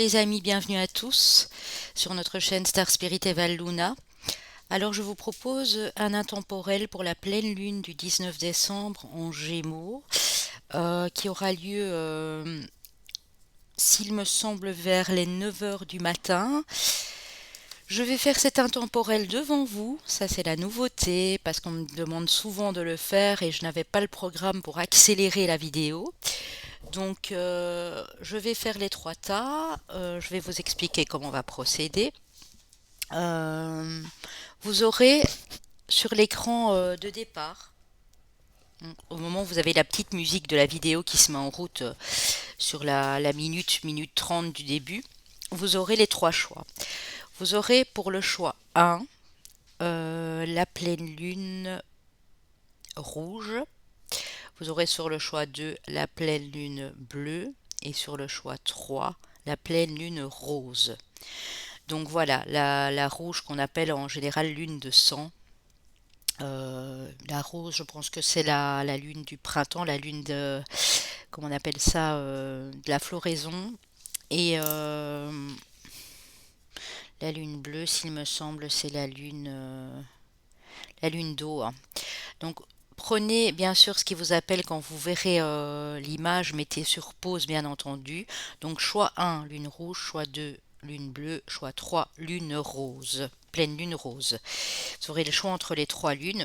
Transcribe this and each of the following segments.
les amis, bienvenue à tous sur notre chaîne Star Spirit et Val Luna. Alors je vous propose un intemporel pour la pleine lune du 19 décembre en Gémeaux qui aura lieu, s'il me semble, vers les 9 heures du matin. Je vais faire cet intemporel devant vous, ça c'est la nouveauté parce qu'on me demande souvent de le faire et je n'avais pas le programme pour accélérer la vidéo. Donc je vais faire les trois tas, je vais vous expliquer comment on va procéder. Euh, Vous aurez sur l'écran de départ, au moment où vous avez la petite musique de la vidéo qui se met en route sur la minute 30 du début, vous aurez les trois choix. Vous aurez pour le choix 1, la pleine lune rouge. Vous aurez sur le choix 2, la pleine lune bleue. Et sur le choix 3, la pleine lune rose. Donc voilà, la rouge qu'on appelle en général lune de sang. La rose, je pense que c'est la lune du printemps, la lune de, comment on appelle ça, de la floraison. Et la lune bleue, s'il me semble, c'est la lune d'eau, hein. Donc prenez bien sûr ce qui vous appelle quand vous verrez l'image, mettez sur pause bien entendu. Donc choix 1, lune rouge, choix 2, lune bleue, choix 3, lune rose, pleine lune rose. Vous aurez le choix entre les trois lunes.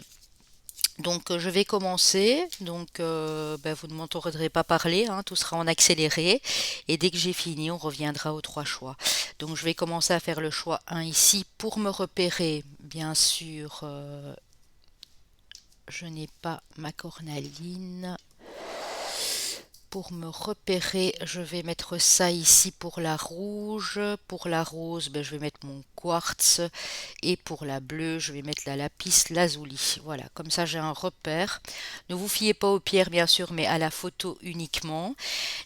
Donc je vais commencer, donc vous ne m'entendrez pas parler, hein, tout sera en accéléré et dès que j'ai fini on reviendra aux trois choix. Donc je vais commencer à faire le choix 1 ici pour me repérer, bien sûr je n'ai pas ma cornaline. Pour me repérer, je vais mettre ça ici pour la rouge. Pour la rose, je vais mettre mon quartz. Et pour la bleue, je vais mettre la lapis lazuli. Voilà, comme ça j'ai un repère. Ne vous fiez pas aux pierres bien sûr, mais à la photo uniquement.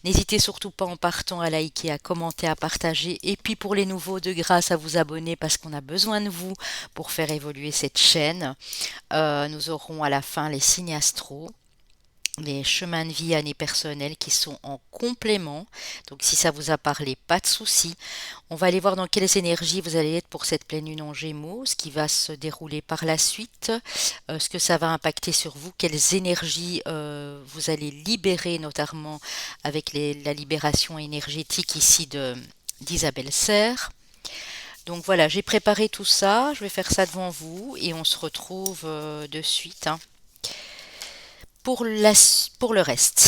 N'hésitez surtout pas en partant à liker, à commenter, à partager. Et puis pour les nouveaux, de grâce à vous abonner parce qu'on a besoin de vous pour faire évoluer cette chaîne. Nous aurons à la fin les signes astro, les chemins de vie, années personnelles qui sont en complément. Donc si ça vous a parlé, pas de souci. On va aller voir dans quelles énergies vous allez être pour cette pleine lune en Gémeaux, ce qui va se dérouler par la suite, ce que ça va impacter sur vous, quelles énergies vous allez libérer, notamment avec la libération énergétique ici d'Isabelle Serre. Donc voilà, j'ai préparé tout ça, je vais faire ça devant vous et on se retrouve de suite, hein, pour le reste.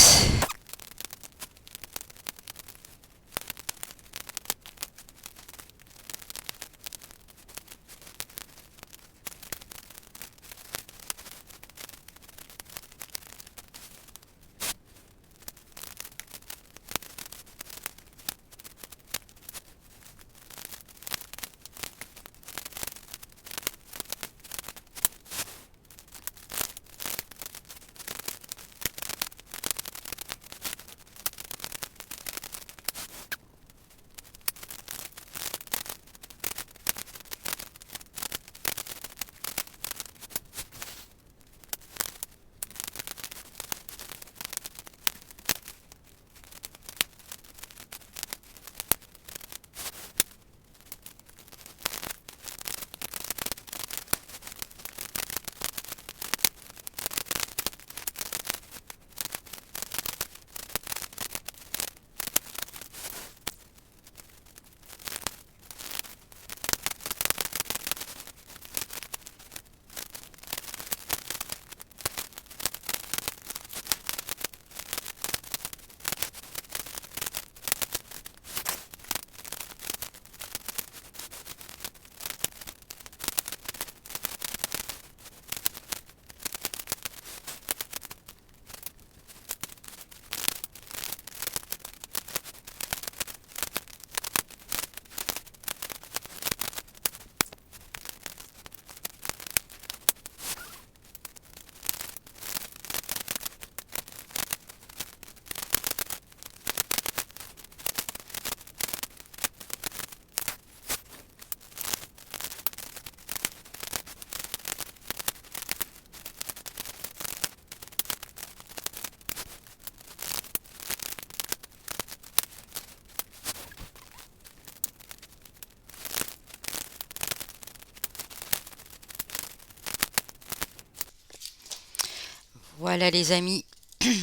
Voilà les amis,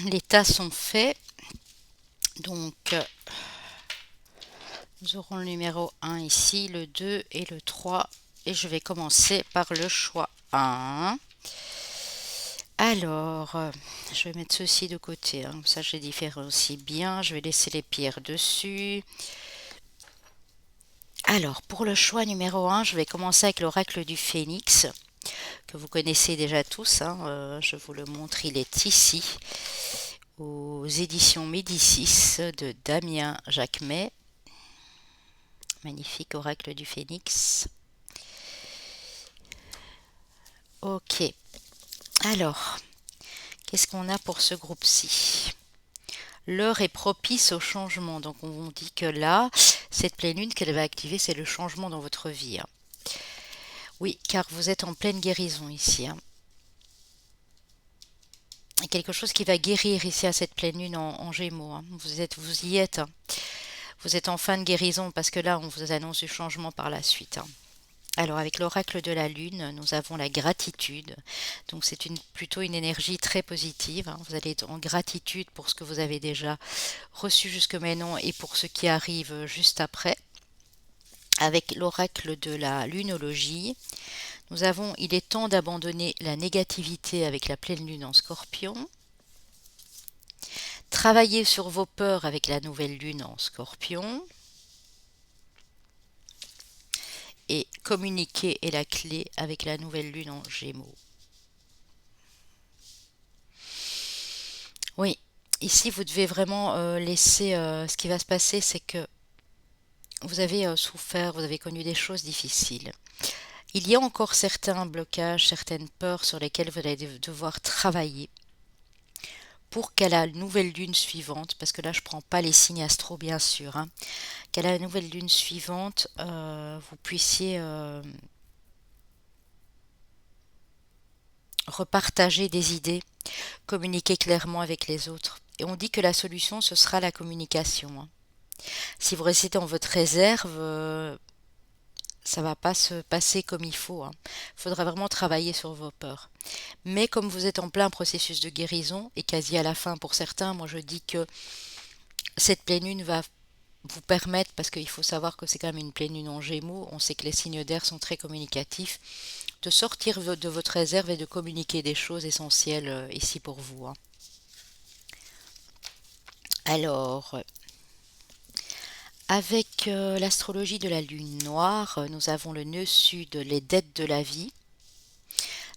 les tas sont faits. Donc nous aurons le numéro 1 ici, le 2 et le 3. Et je vais commencer par le choix 1. Alors, je vais mettre ceci de côté, hein. Ça je les différencie bien. Je vais laisser les pierres dessus. Alors, pour le choix numéro 1, je vais commencer avec l'oracle du Phénix, que vous connaissez déjà tous, hein. Je vous le montre, il est ici, aux éditions Médicis de Damien Jacquemet. Magnifique oracle du Phénix. Ok, alors, qu'est-ce qu'on a pour ce groupe-ci? L'heure est propice au changement. Donc on dit que là, cette pleine lune qu'elle va activer, c'est le changement dans votre vie, hein. Oui, car vous êtes en pleine guérison ici, hein. Et quelque chose qui va guérir ici à cette pleine lune en Gémeaux, hein. Vous y êtes, hein. Vous êtes en fin de guérison parce que là, on vous annonce du changement par la suite, hein. Alors avec l'oracle de la lune, nous avons la gratitude. Donc c'est plutôt une énergie très positive, hein. Vous allez être en gratitude pour ce que vous avez déjà reçu jusque maintenant et pour ce qui arrive juste après. Avec l'oracle de la lunologie, nous avons il est temps d'abandonner la négativité avec la pleine lune en Scorpion. Travailler sur vos peurs avec la nouvelle lune en Scorpion. Et communiquer est la clé avec la nouvelle lune en Gémeaux. Oui, ici vous devez vraiment laisser... ce qui va se passer, c'est que vous avez souffert, vous avez connu des choses difficiles. Il y a encore certains blocages, certaines peurs sur lesquelles vous allez devoir travailler pour qu'à la nouvelle lune suivante, parce que là je ne prends pas les signes astro bien sûr, hein, qu'à la nouvelle lune suivante, vous puissiez repartager des idées, communiquer clairement avec les autres. Et on dit que la solution, ce sera la communication, hein. Si vous restez dans votre réserve, ça va pas se passer comme il faut, hein. Il faudra vraiment travailler sur vos peurs. Mais comme vous êtes en plein processus de guérison, et quasi à la fin pour certains, moi je dis que cette pleine lune va vous permettre, parce qu'il faut savoir que c'est quand même une pleine lune en Gémeaux, on sait que les signes d'air sont très communicatifs, de sortir de votre réserve et de communiquer des choses essentielles ici pour vous, hein. Alors, avec l'astrologie de la lune noire, nous avons le nœud sud, les dettes de la vie.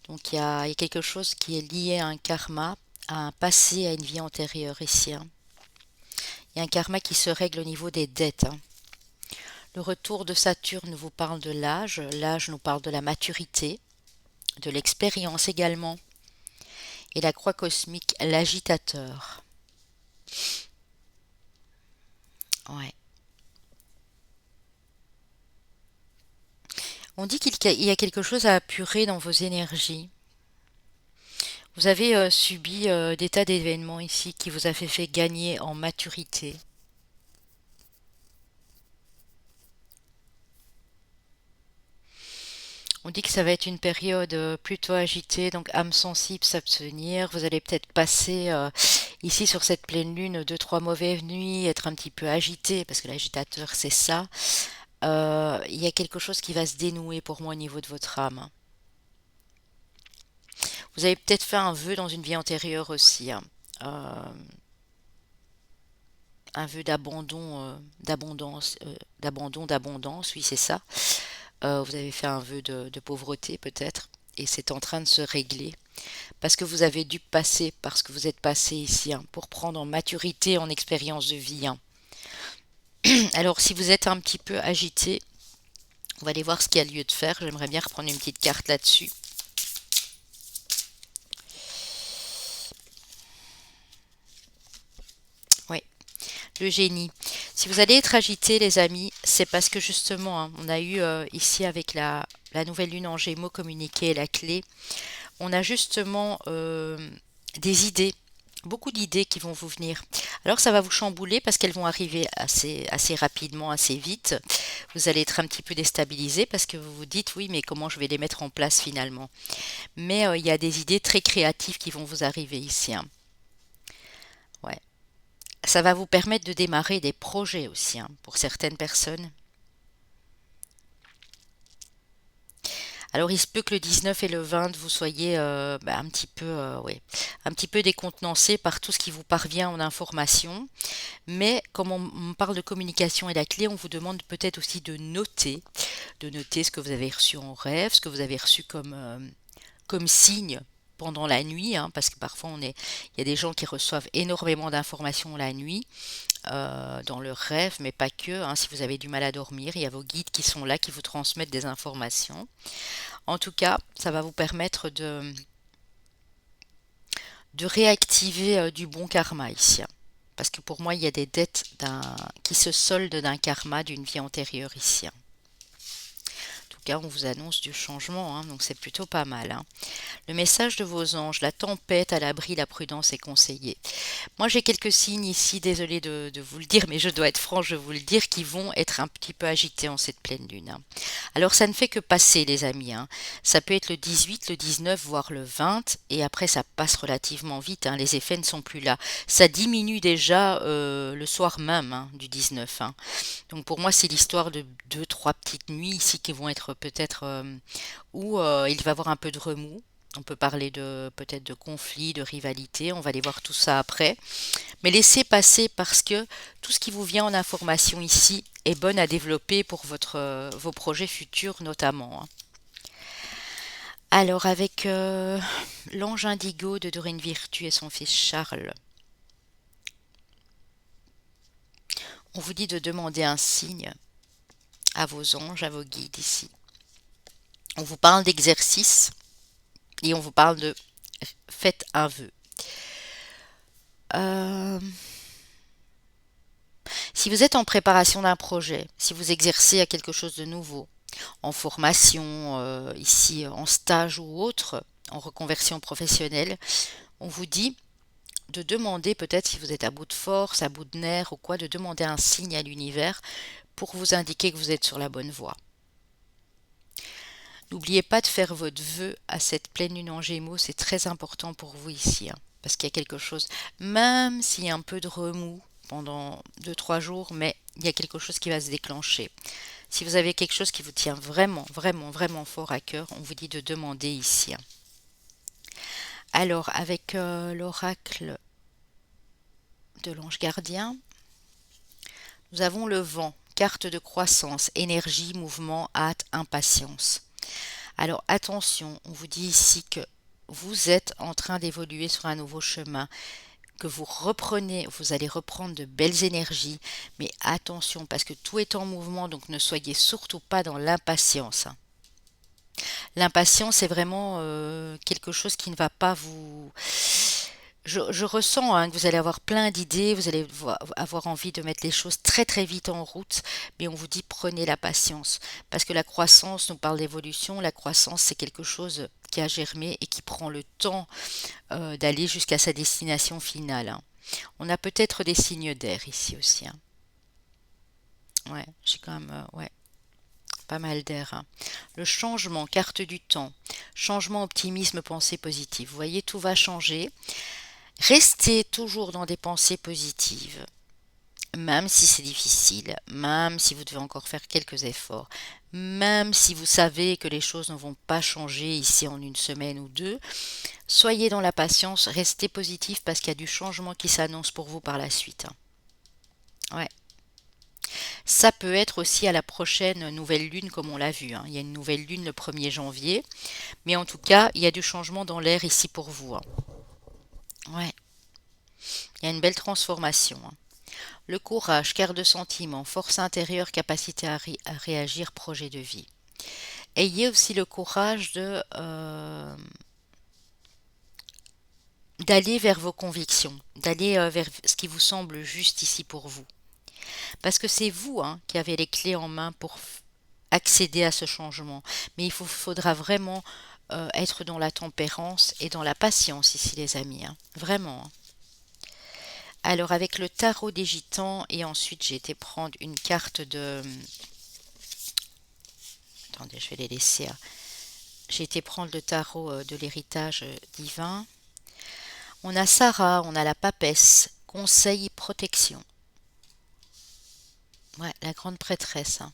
Donc il y a quelque chose qui est lié à un karma, à un passé, à une vie antérieure ici, hein. Il y a un karma qui se règle au niveau des dettes, hein. Le retour de Saturne vous parle de l'âge. L'âge nous parle de la maturité, de l'expérience également. Et la croix cosmique, l'agitateur. Ouais. On dit qu'il y a quelque chose à apurer dans vos énergies. Vous avez subi des tas d'événements ici qui vous a fait gagner en maturité. On dit que ça va être une période plutôt agitée, donc âme sensible, s'abstenir. Vous allez peut-être passer ici sur cette pleine lune deux, trois mauvaises nuits, être un petit peu agité, parce que l'agitateur c'est ça. Il y a quelque chose qui va se dénouer pour moi au niveau de votre âme. Vous avez peut-être fait un vœu dans une vie antérieure aussi, hein. Euh, un vœu d'abondance, oui c'est ça. Vous avez fait un vœu de pauvreté peut-être, et c'est en train de se régler. Parce que vous avez dû passer, parce que vous êtes passé ici, hein, pour prendre en maturité, en expérience de vie, hein. Alors si vous êtes un petit peu agité, on va aller voir ce qu'il y a lieu de faire. J'aimerais bien reprendre une petite carte là-dessus. Oui, le génie. Si vous allez être agité, les amis, c'est parce que justement, hein, on a eu ici avec la nouvelle lune en Gémeaux communiqué la clé. On a justement des idées Beaucoup d'idées qui vont vous venir. Alors ça va vous chambouler parce qu'elles vont arriver assez rapidement, assez vite. Vous allez être un petit peu déstabilisé parce que vous vous dites oui, mais comment je vais les mettre en place finalement? Mais il y a des idées très créatives qui vont vous arriver ici, hein. Ouais. Ça va vous permettre de démarrer des projets aussi, hein, pour certaines personnes. Alors, il se peut que le 19 et le 20, vous soyez un petit peu, ouais, un petit peu décontenancé par tout ce qui vous parvient en information. Mais comme on parle de communication et la clé, on vous demande peut-être aussi de noter ce que vous avez reçu en rêve, ce que vous avez reçu comme signe pendant la nuit, hein, parce que parfois il y a des gens qui reçoivent énormément d'informations la nuit dans leurs rêves, mais pas que, hein. Si vous avez du mal à dormir, il y a vos guides qui sont là, qui vous transmettent des informations. En tout cas, ça va vous permettre de réactiver du bon karma ici, hein. Parce que pour moi, il y a des dettes qui se soldent d'un karma d'une vie antérieure ici, hein. En tout cas, on vous annonce du changement, hein, donc c'est plutôt pas mal, hein. Le message de vos anges, la tempête à l'abri, la prudence est conseillée. Moi, j'ai quelques signes ici, désolée de vous le dire, mais je dois être franche de vous le dire, qui vont être un petit peu agités en cette pleine lune, hein. Alors, ça ne fait que passer, les amis, hein. Ça peut être le 18, le 19, voire le 20, et après, ça passe relativement vite, hein. Les effets ne sont plus là. Ça diminue déjà le soir même, hein, du 19, hein. Donc, pour moi, c'est l'histoire de deux, trois petites nuits ici qui vont être peut-être où il va y avoir un peu de remous. On peut parler de peut-être de conflits, de rivalité, on va aller voir tout ça après. Mais laissez passer parce que tout ce qui vous vient en information ici est bon à développer pour vos projets futurs notamment, hein. Alors avec l'ange indigo de Dorine Virtue et son fils Charles, on vous dit de demander un signe à vos anges, à vos guides ici. On vous parle d'exercice et on vous parle de faites un vœu. Euh, Si vous êtes en préparation d'un projet, si vous exercez à quelque chose de nouveau, en formation, ici en stage ou autre, en reconversion professionnelle, on vous dit de demander peut-être si vous êtes à bout de force, à bout de nerfs ou quoi, de demander un signe à l'univers pour vous indiquer que vous êtes sur la bonne voie. N'oubliez pas de faire votre vœu à cette pleine lune en Gémeaux, c'est très important pour vous ici, hein, parce qu'il y a quelque chose, même s'il y a un peu de remous pendant deux-trois jours, mais il y a quelque chose qui va se déclencher. Si vous avez quelque chose qui vous tient vraiment, vraiment, vraiment fort à cœur, on vous dit de demander ici, hein. Alors, avec l'oracle de l'ange gardien, nous avons le vent, carte de croissance, énergie, mouvement, hâte, impatience. Alors attention, on vous dit ici que vous êtes en train d'évoluer sur un nouveau chemin, que vous allez reprendre de belles énergies, mais attention parce que tout est en mouvement, donc ne soyez surtout pas dans l'impatience, hein. L'impatience est vraiment quelque chose qui ne va pas vous... Je ressens, hein, que vous allez avoir plein d'idées, vous allez avoir envie de mettre les choses très très vite en route, mais on vous dit prenez la patience, parce que la croissance nous parle d'évolution, la croissance c'est quelque chose qui a germé et qui prend le temps d'aller jusqu'à sa destination finale, hein. On a peut-être des signes d'air ici aussi, hein. Ouais, j'ai quand même, ouais, pas mal d'air, hein. Le changement, carte du temps, changement, optimisme, pensée positive. Vous voyez, tout va changer. Restez toujours dans des pensées positives, même si c'est difficile, même si vous devez encore faire quelques efforts, même si vous savez que les choses ne vont pas changer ici en une semaine ou deux. Soyez dans la patience, restez positif parce qu'il y a du changement qui s'annonce pour vous par la suite, hein. Ouais. Ça peut être aussi à la prochaine nouvelle lune comme on l'a vu, hein. Il y a une nouvelle lune le 1er janvier, mais en tout cas, il y a du changement dans l'air ici pour vous, hein. Ouais, il y a une belle transformation, hein. Le courage, cœur de sentiment, force intérieure, capacité à réagir, projet de vie. Ayez aussi le courage d'aller vers vos convictions, d'aller vers ce qui vous semble juste ici pour vous. Parce que c'est vous, hein, qui avez les clés en main pour accéder à ce changement. Mais faudra vraiment être dans la tempérance et dans la patience ici, les amis, hein. Vraiment, hein. Alors avec le tarot des gitans et ensuite j'ai été prendre une carte de... Attendez, je vais les laisser. J'ai été prendre le tarot de l'héritage divin. On a Sarah, on a la papesse, conseil et protection. Ouais, la grande prêtresse, hein.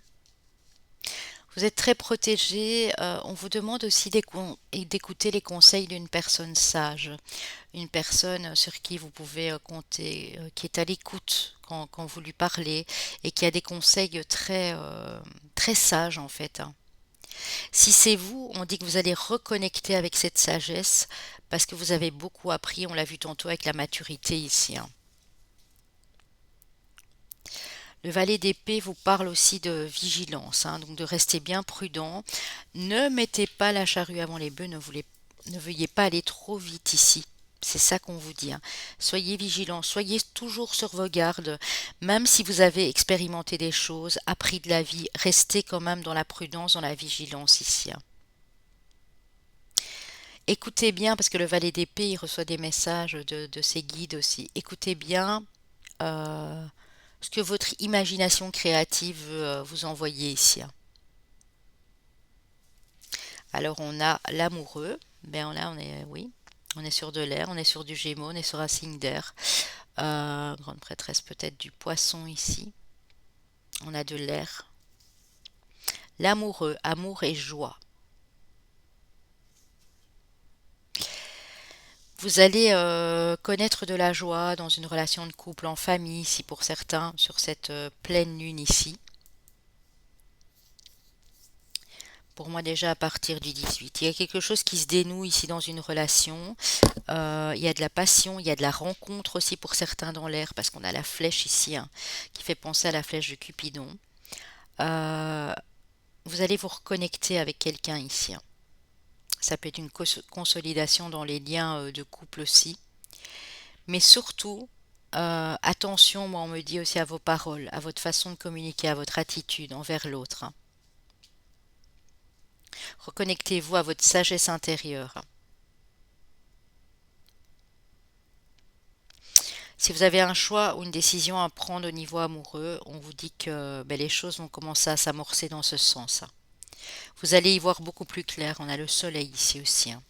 Vous êtes très protégé. On vous demande aussi d'écouter les conseils d'une personne sage, une personne sur qui vous pouvez compter, qui est à l'écoute quand vous lui parlez et qui a des conseils très sages en fait, hein. Si c'est vous, on dit que vous allez reconnecter avec cette sagesse parce que vous avez beaucoup appris, on l'a vu tantôt avec la maturité ici, hein. Le valet d'épée vous parle aussi de vigilance, hein, donc de rester bien prudent. Ne mettez pas la charrue avant les bœufs, ne veuillez pas aller trop vite ici. C'est ça qu'on vous dit, hein. Soyez vigilants, soyez toujours sur vos gardes. Même si vous avez expérimenté des choses, appris de la vie, restez quand même dans la prudence, dans la vigilance ici, hein. Écoutez bien, parce que le valet d'épée, il reçoit des messages de ses guides aussi. Écoutez bien euh, ce que votre imagination créative veut vous envoyer ici, hein. Alors on a l'amoureux, ben là on est, oui, on est sur de l'air, on est sur du Gémeaux, on est sur un signe d'air. Grande prêtresse peut-être du poisson ici. On a de l'air. L'amoureux, amour et joie. Vous allez connaître de la joie dans une relation de couple, en famille, ici pour certains, sur cette pleine lune ici. Pour moi déjà à partir du 18. Il y a quelque chose qui se dénoue ici dans une relation. Il y a de la passion, il y a de la rencontre aussi pour certains dans l'air, parce qu'on a la flèche ici, hein, qui fait penser à la flèche de Cupidon. Euh, vous allez vous reconnecter avec quelqu'un ici, hein. Ça peut être une consolidation dans les liens de couple aussi. Mais surtout, attention, moi on me dit aussi à vos paroles, à votre façon de communiquer, à votre attitude envers l'autre, hein. Reconnectez-vous à votre sagesse intérieure. Si vous avez un choix ou une décision à prendre au niveau amoureux, on vous dit que ben, les choses vont commencer à s'amorcer dans ce sens, hein. Vous allez y voir beaucoup plus clair. On a le soleil ici aussi, hein.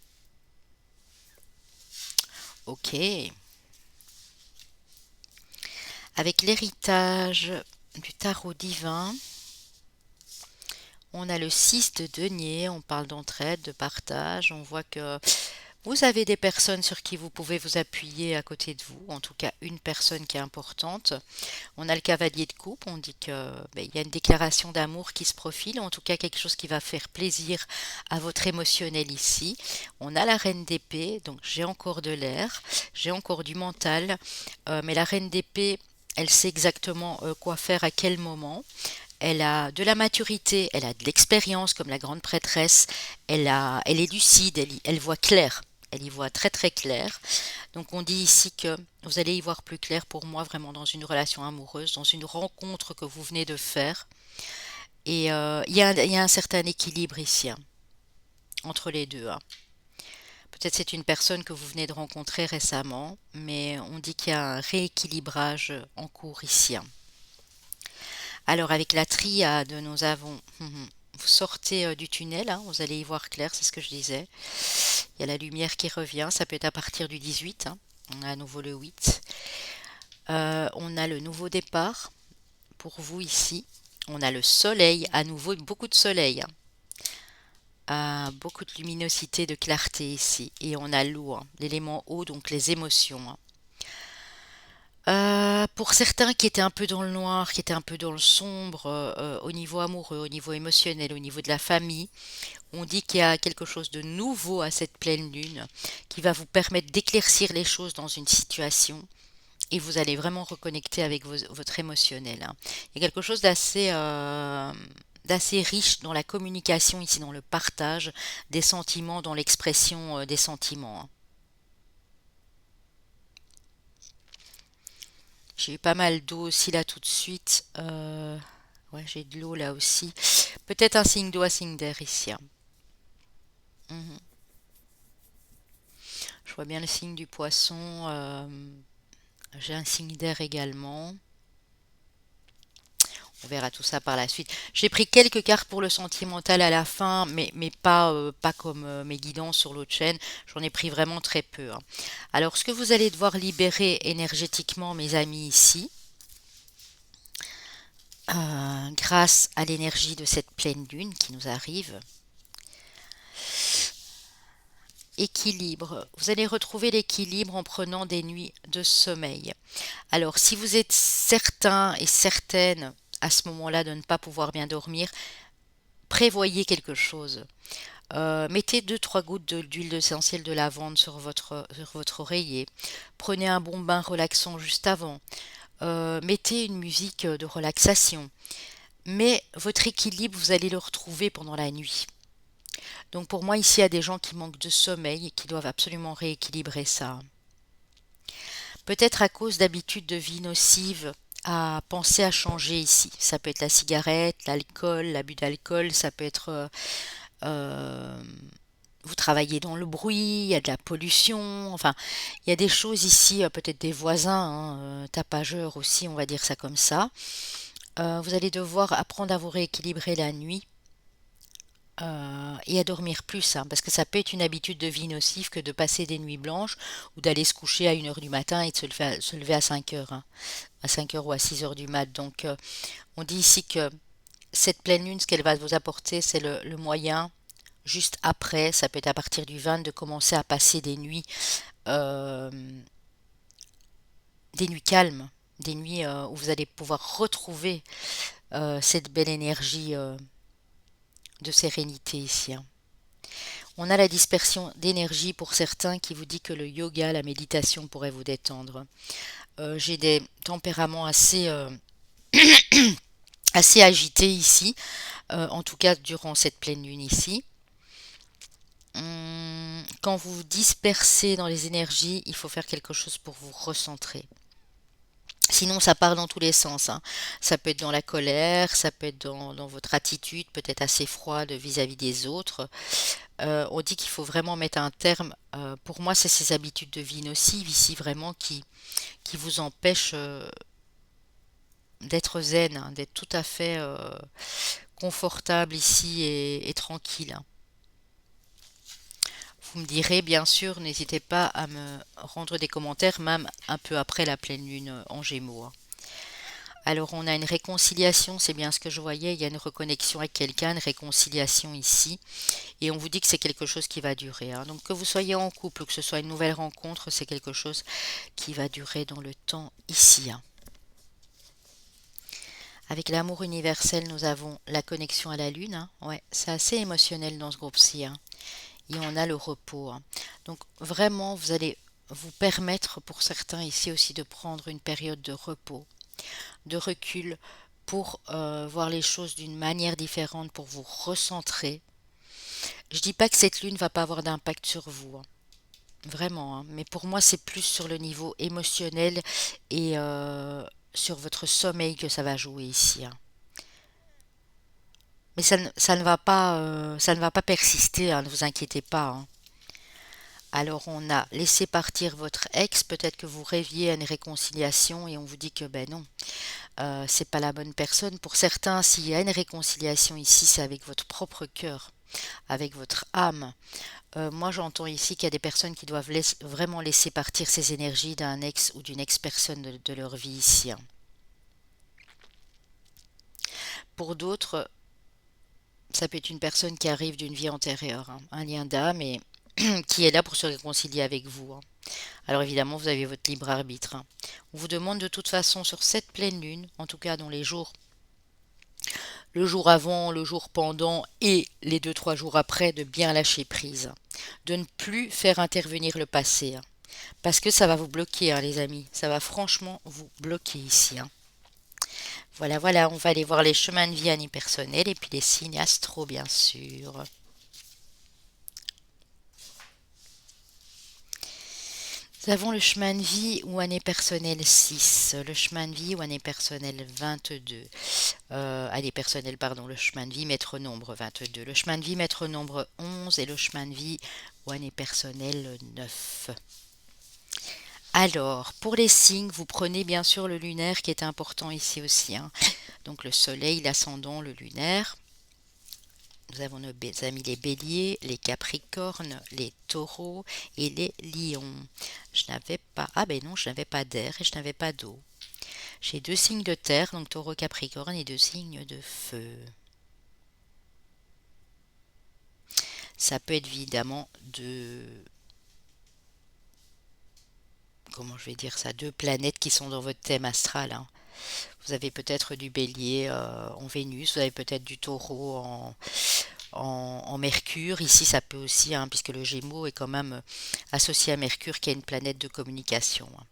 Ok. Avec l'héritage du tarot divin, on a le 6 de denier. On parle d'entraide, de partage. On voit que vous avez des personnes sur qui vous pouvez vous appuyer à côté de vous, en tout cas une personne qui est importante. On a le cavalier de coupe, on dit que ben, il y a une déclaration d'amour qui se profile, en tout cas quelque chose qui va faire plaisir à votre émotionnel ici. On a la reine d'épée, donc j'ai encore de l'air, j'ai encore du mental, mais la reine d'épée, elle sait exactement quoi faire à quel moment. Elle a de la maturité, elle a de l'expérience comme la grande prêtresse, elle est lucide, elle voit clair. Elle y voit très très clair. Donc on dit ici que vous allez y voir plus clair pour moi vraiment dans une relation amoureuse, dans une rencontre que vous venez de faire. Et il y a un certain équilibre ici, hein, entre les deux, hein. Peut-être c'est une personne que vous venez de rencontrer récemment, mais on dit qu'il y a un rééquilibrage en cours ici, hein. Alors avec la triade, nous avons... Vous sortez du tunnel, hein, vous allez y voir clair, c'est ce que je disais. Il y a la lumière qui revient, ça peut être à partir du 18, hein. On a à nouveau le 8. On a le nouveau départ pour vous ici. On a le soleil, à nouveau beaucoup de soleil, hein. Beaucoup de luminosité, de clarté ici. Et on a l'eau, hein, l'élément eau, donc les émotions, hein. Pour certains qui étaient un peu dans le noir, qui étaient un peu dans le sombre, au niveau amoureux, au niveau émotionnel, au niveau de la famille, on dit qu'il y a quelque chose de nouveau à cette pleine lune qui va vous permettre d'éclaircir les choses dans une situation et vous allez vraiment reconnecter avec votre émotionnel, hein. Il y a quelque chose d'assez riche dans la communication ici, dans le partage des sentiments, dans l'expression des sentiments, hein. J'ai eu pas mal d'eau aussi là tout de suite. Ouais, j'ai de l'eau là aussi. Peut-être un signe d'eau, un signe d'air ici, hein. Mhm. Je vois bien le signe du poisson. J'ai un signe d'air également. On verra tout ça par la suite. J'ai pris quelques cartes pour le sentimental à la fin, mais pas, pas comme mes guidances sur l'autre chaîne. J'en ai pris vraiment très peu, hein. Alors, ce que vous allez devoir libérer énergétiquement, mes amis, ici, grâce à l'énergie de cette pleine lune qui nous arrive, équilibre. Vous allez retrouver l'équilibre en prenant des nuits de sommeil. Alors, si vous êtes certain et certaine à ce moment-là de ne pas pouvoir bien dormir, prévoyez quelque chose. Mettez deux-trois gouttes d'huile essentielle de lavande sur votre oreiller. Prenez un bon bain relaxant juste avant. Mettez une musique de relaxation. Mais votre équilibre, vous allez le retrouver pendant la nuit. Donc pour moi, ici, il y a des gens qui manquent de sommeil et qui doivent absolument rééquilibrer ça. Peut-être à cause d'habitudes de vie nocives à penser à changer ici. Ça peut être la cigarette, l'alcool, l'abus d'alcool, ça peut être euh, vous travaillez dans le bruit, il y a de la pollution, enfin, il y a des choses ici, peut-être des voisins, hein, tapageurs aussi, on va dire ça comme ça. Vous allez devoir apprendre à vous rééquilibrer la nuit et à dormir plus, hein, parce que ça peut être une habitude de vie nocive que de passer des nuits blanches ou d'aller se coucher à 1 heure du matin et de se lever à 5 heures, hein, à 5 heures ou à 6 heures du mat. Donc, on dit ici que cette pleine lune, ce qu'elle va vous apporter, c'est le moyen, juste après, ça peut être à partir du 20, de commencer à passer euh, des nuits calmes, des nuits où vous allez pouvoir retrouver cette belle énergie de sérénité ici, hein. On a la dispersion d'énergie pour certains qui vous dit que le yoga, la méditation pourrait vous détendre. J'ai des tempéraments assez agités ici, en tout cas durant cette pleine lune ici. Quand vous vous dispersez dans les énergies, il faut faire quelque chose pour vous recentrer. Sinon, ça part dans tous les sens, hein. Ça peut être dans la colère, ça peut être dans votre attitude, peut-être assez froide vis-à-vis des autres. On dit qu'il faut vraiment mettre un terme. Pour moi, c'est ces habitudes de vie nocives ici vraiment qui vous empêchent d'être zen, hein, d'être tout à fait confortable ici et tranquille, hein. Vous me direz, bien sûr, n'hésitez pas à me rendre des commentaires, même un peu après la pleine lune en Gémeaux, hein. Alors, on a une réconciliation, c'est bien ce que je voyais. Il y a une reconnexion avec quelqu'un, une réconciliation ici. Et on vous dit que c'est quelque chose qui va durer, hein. Donc, que vous soyez en couple ou que ce soit une nouvelle rencontre, c'est quelque chose qui va durer dans le temps ici, hein. Avec l'amour universel, nous avons la connexion à la lune, hein. Ouais, c'est assez émotionnel dans ce groupe-ci, hein. Et on a le repos, hein. Donc, vraiment, vous allez vous permettre pour certains ici aussi de prendre une période de repos, de recul pour voir les choses d'une manière différente, pour vous recentrer. Je dis pas que cette lune va pas avoir d'impact sur vous, hein, vraiment, hein, mais pour moi c'est plus sur le niveau émotionnel et sur votre sommeil que ça va jouer ici, hein. Mais ça ne va pas persister, hein, ne vous inquiétez pas, hein. Alors on a laissé partir votre ex, peut-être que vous rêviez à une réconciliation et on vous dit que ben non, c'est pas la bonne personne. Pour certains, s'il y a une réconciliation ici, c'est avec votre propre cœur, avec votre âme. Moi, j'entends ici qu'il y a des personnes qui doivent vraiment laisser partir ces énergies d'un ex ou d'une ex-personne de leur vie ici, hein. Pour d'autres, ça peut être une personne qui arrive d'une vie antérieure, hein, un lien d'âme et qui est là pour se réconcilier avec vous, hein. Alors évidemment, vous avez votre libre arbitre, hein. On vous demande de toute façon sur cette pleine lune, en tout cas dans les jours, le jour avant, le jour pendant et les 2 3 jours après, de bien lâcher prise, de ne plus faire intervenir le passé, hein. Parce que ça va vous bloquer, hein, les amis. Ça va franchement vous bloquer ici, hein. Voilà, voilà, on va aller voir les chemins de vie unipersonnels et puis les signes astro, bien sûr. Nous avons le chemin de vie ou année personnelle 6, le chemin de vie ou année personnelle 22, année personnelle, pardon, le chemin de vie maître nombre 22, le chemin de vie maître nombre 11 et le chemin de vie ou année personnelle 9. Alors, pour les signes, vous prenez bien sûr le lunaire qui est important ici aussi, hein. Donc le soleil, l'ascendant, le lunaire. Nous avons nos amis les béliers, les capricornes, les taureaux et les lions. Je n'avais pas... Ah ben non, je n'avais pas d'air et je n'avais pas d'eau. J'ai deux signes de terre, donc taureau, capricorne, et deux signes de feu. Ça peut être évidemment comment je vais dire ça, deux planètes qui sont dans votre thème astral, hein. Vous avez peut-être du bélier en Vénus, vous avez peut-être du taureau en Mercure. Ici, ça peut aussi, hein, puisque le Gémeaux est quand même associé à Mercure, qui est une planète de communication, hein.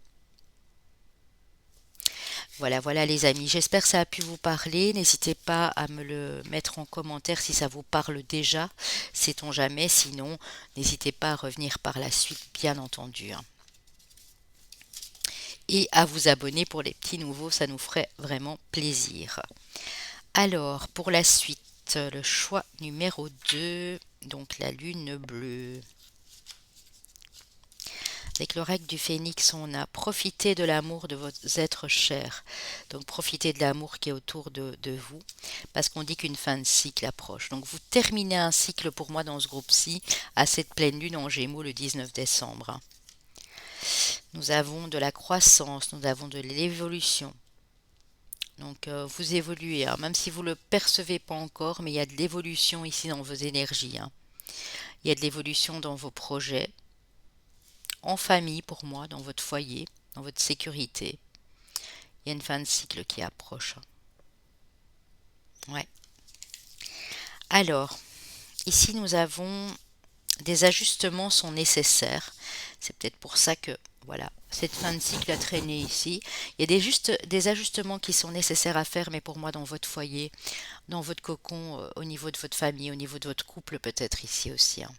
Voilà, voilà les amis, j'espère que ça a pu vous parler. N'hésitez pas à me le mettre en commentaire si ça vous parle déjà, sait-on jamais. Sinon, n'hésitez pas à revenir par la suite, bien entendu, hein. Et à vous abonner pour les petits nouveaux, ça nous ferait vraiment plaisir. Alors, pour la suite, le choix numéro 2, donc la lune bleue. Avec l'oracle du phénix, on a profité de l'amour de vos êtres chers. Donc profitez de l'amour qui est autour de vous, parce qu'on dit qu'une fin de cycle approche. Donc vous terminez un cycle pour moi dans ce groupe-ci, à cette pleine lune en Gémeaux le 19 décembre. Nous avons de la croissance, nous avons de l'évolution. Donc vous évoluez, hein, même si vous ne le percevez pas encore, mais il y a de l'évolution ici dans vos énergies, hein. Il y a de l'évolution dans vos projets, en famille pour moi, dans votre foyer, dans votre sécurité. Il y a une fin de cycle qui approche. Ouais. Alors, ici nous avons des ajustements sont nécessaires. C'est peut-être pour ça que voilà, cette fin de cycle a traîné ici. Il y a des ajustements qui sont nécessaires à faire, mais pour moi dans votre foyer, dans votre cocon, au niveau de votre famille, au niveau de votre couple peut-être ici aussi, hein.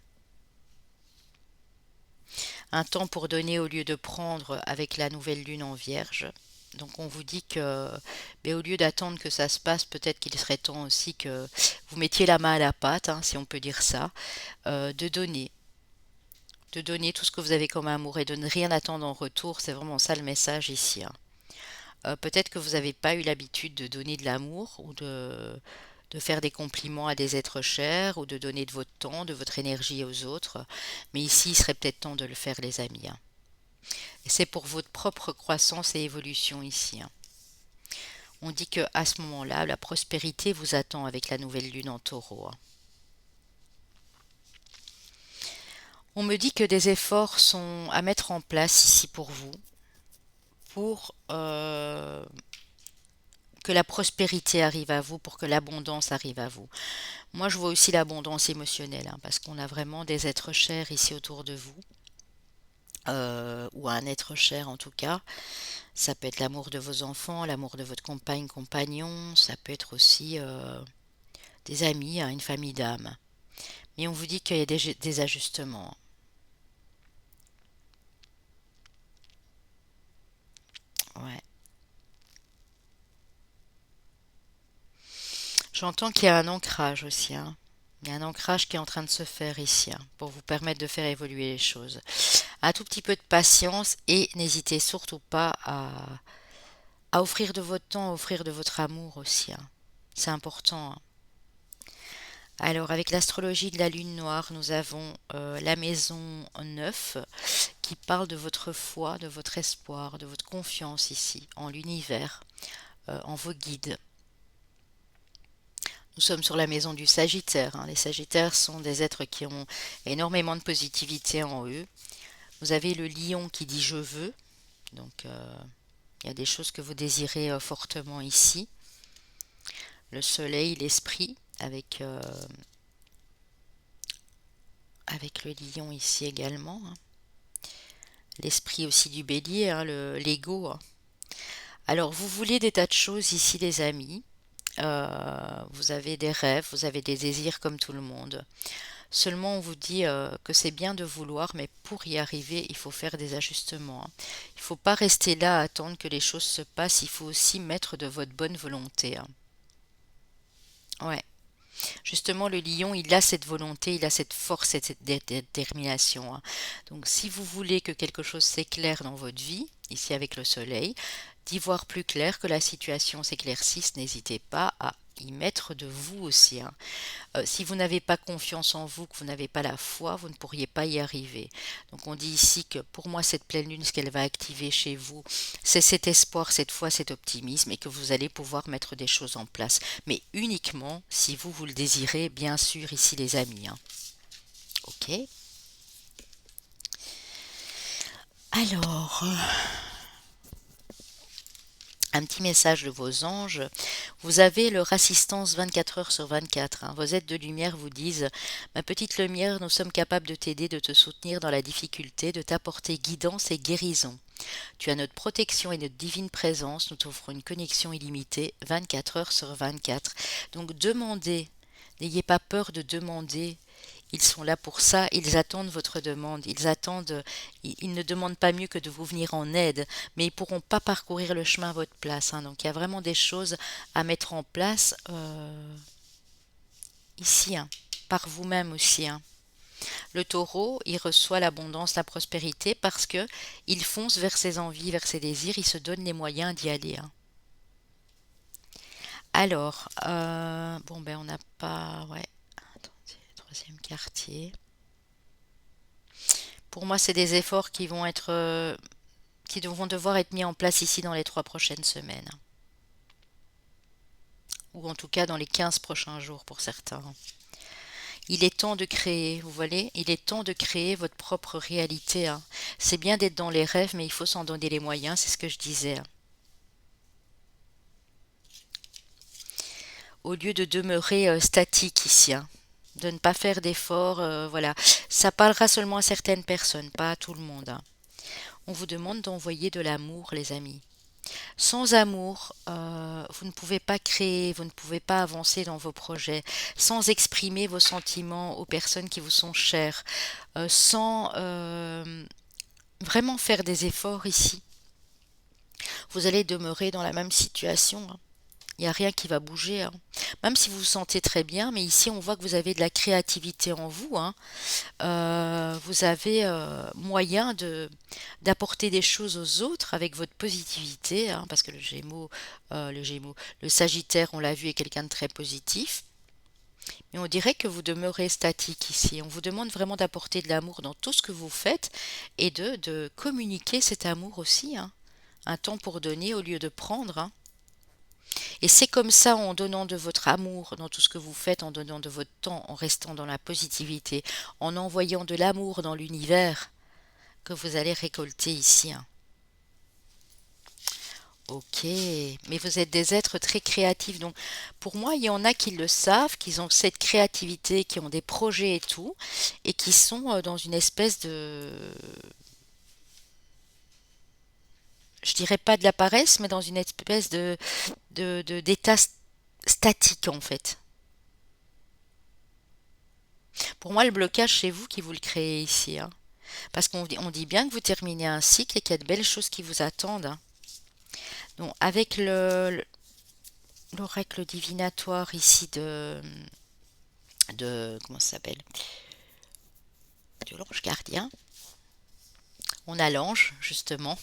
Un temps pour donner au lieu de prendre avec la nouvelle lune en Vierge. Donc on vous dit que, mais au lieu d'attendre que ça se passe, peut-être qu'il serait temps aussi que vous mettiez la main à la pâte, hein, si on peut dire ça, de donner. De donner tout ce que vous avez comme amour et de ne rien attendre en retour, c'est vraiment ça le message ici, hein. Peut-être que vous n'avez pas eu l'habitude de donner de l'amour ou de faire des compliments à des êtres chers ou de donner de votre temps, de votre énergie aux autres, mais ici il serait peut-être temps de le faire les amis, hein. Et c'est pour votre propre croissance et évolution ici, hein. On dit que à ce moment-là, la prospérité vous attend avec la nouvelle lune en taureau, hein. On me dit que des efforts sont à mettre en place ici pour vous, pour que la prospérité arrive à vous, pour que l'abondance arrive à vous. Moi, je vois aussi l'abondance émotionnelle, hein, parce qu'on a vraiment des êtres chers ici autour de vous, ou un être cher en tout cas. Ça peut être l'amour de vos enfants, l'amour de votre compagne, compagnon, ça peut être aussi des amis, hein, une famille d'âmes. Mais on vous dit qu'il y a des ajustements. Ouais. J'entends qu'il y a un ancrage aussi, hein. Il y a un ancrage qui est en train de se faire ici, hein, pour vous permettre de faire évoluer les choses. Un tout petit peu de patience et n'hésitez surtout pas à offrir de votre temps, à offrir de votre amour aussi, hein. C'est important, hein. Alors, avec l'astrologie de la lune noire, nous avons la maison 9 qui parle de votre foi, de votre espoir, de votre confiance ici, en l'univers, en vos guides. Nous sommes sur la maison du Sagittaire, hein. Les Sagittaires sont des êtres qui ont énormément de positivité en eux. Vous avez le lion qui dit je veux, donc il y a des choses que vous désirez fortement ici. Le soleil, l'esprit, avec le lion ici également, hein. L'esprit aussi du bélier, hein, l'ego, hein. Alors, vous voulez des tas de choses ici, les amis. Vous avez des rêves, vous avez des désirs comme tout le monde. Seulement, on vous dit que c'est bien de vouloir, mais pour y arriver, il faut faire des ajustements, hein. Il ne faut pas rester là à attendre que les choses se passent. Il faut aussi mettre de votre bonne volonté, hein. Ouais. Justement, le lion, il a cette volonté, il a cette force et cette détermination, hein. Donc, si vous voulez que quelque chose s'éclaire dans votre vie, ici avec le soleil, d'y voir plus clair, que la situation s'éclaircisse, n'hésitez pas à y mettre de vous aussi, hein. Si vous n'avez pas confiance en vous, que vous n'avez pas la foi, vous ne pourriez pas y arriver. Donc on dit ici que pour moi, cette pleine lune, ce qu'elle va activer chez vous, c'est cet espoir, cette foi, cet optimisme et que vous allez pouvoir mettre des choses en place. Mais uniquement si vous, vous le désirez, bien sûr, ici les amis, hein. Ok. Alors, un petit message de vos anges. Vous avez leur assistance 24 heures sur 24, hein. Vos aides de lumière vous disent: ma petite lumière, nous sommes capables de t'aider, de te soutenir dans la difficulté, de t'apporter guidance et guérison. Tu as notre protection et notre divine présence. Nous t'offrons une connexion illimitée 24 heures sur 24. Donc demandez. N'ayez pas peur de demander. Ils sont là pour ça, ils attendent votre demande, ils ne demandent pas mieux que de vous venir en aide, mais ils pourront pas parcourir le chemin à votre place, hein. Donc il y a vraiment des choses à mettre en place ici, hein, par vous-même aussi, hein. Le taureau, il reçoit l'abondance, la prospérité parce que il fonce vers ses envies, vers ses désirs, il se donne les moyens d'y aller, hein. Alors, bon ben on n'a pas, ouais, attendez, troisième quartier. Pour moi, c'est des efforts qui vont être, qui vont devoir être mis en place ici dans les 3 prochaines semaines, ou en tout cas dans les 15 prochains jours pour certains. Il est temps de créer, vous voyez, il est temps de créer votre propre réalité, hein. C'est bien d'être dans les rêves, mais il faut s'en donner les moyens, c'est ce que je disais, hein. Au lieu de demeurer statique ici, hein, de ne pas faire d'efforts, voilà. Ça parlera seulement à certaines personnes, pas à tout le monde, hein. On vous demande d'envoyer de l'amour, les amis. Sans amour, vous ne pouvez pas créer, vous ne pouvez pas avancer dans vos projets, sans exprimer vos sentiments aux personnes qui vous sont chères, sans vraiment faire des efforts ici. Vous allez demeurer dans la même situation, hein. Il n'y a rien qui va bouger, hein. Même si vous vous sentez très bien, mais ici on voit que vous avez de la créativité en vous, hein. Vous avez moyen d'apporter des choses aux autres avec votre positivité, hein, parce que le Sagittaire, on l'a vu, est quelqu'un de très positif. Mais on dirait que vous demeurez statique ici. On vous demande vraiment d'apporter de l'amour dans tout ce que vous faites et de communiquer cet amour aussi, hein. Un temps pour donner au lieu de prendre, hein. Et c'est comme ça, en donnant de votre amour dans tout ce que vous faites, en donnant de votre temps, en restant dans la positivité, en envoyant de l'amour dans l'univers, que vous allez récolter ici, hein. Ok, mais vous êtes des êtres très créatifs. Donc, pour moi, il y en a qui le savent, qui ont cette créativité, qui ont des projets et tout, et qui sont dans une espèce de, je dirais pas de la paresse, mais dans une espèce d'état statique en fait. Pour moi, le blocage, c'est vous qui vous le créez ici, hein. Parce on dit bien que vous terminez un cycle et qu'il y a de belles choses qui vous attendent, hein. Donc, avec l'oracle divinatoire ici comment ça s'appelle? De l'ange gardien. On a l'ange, justement.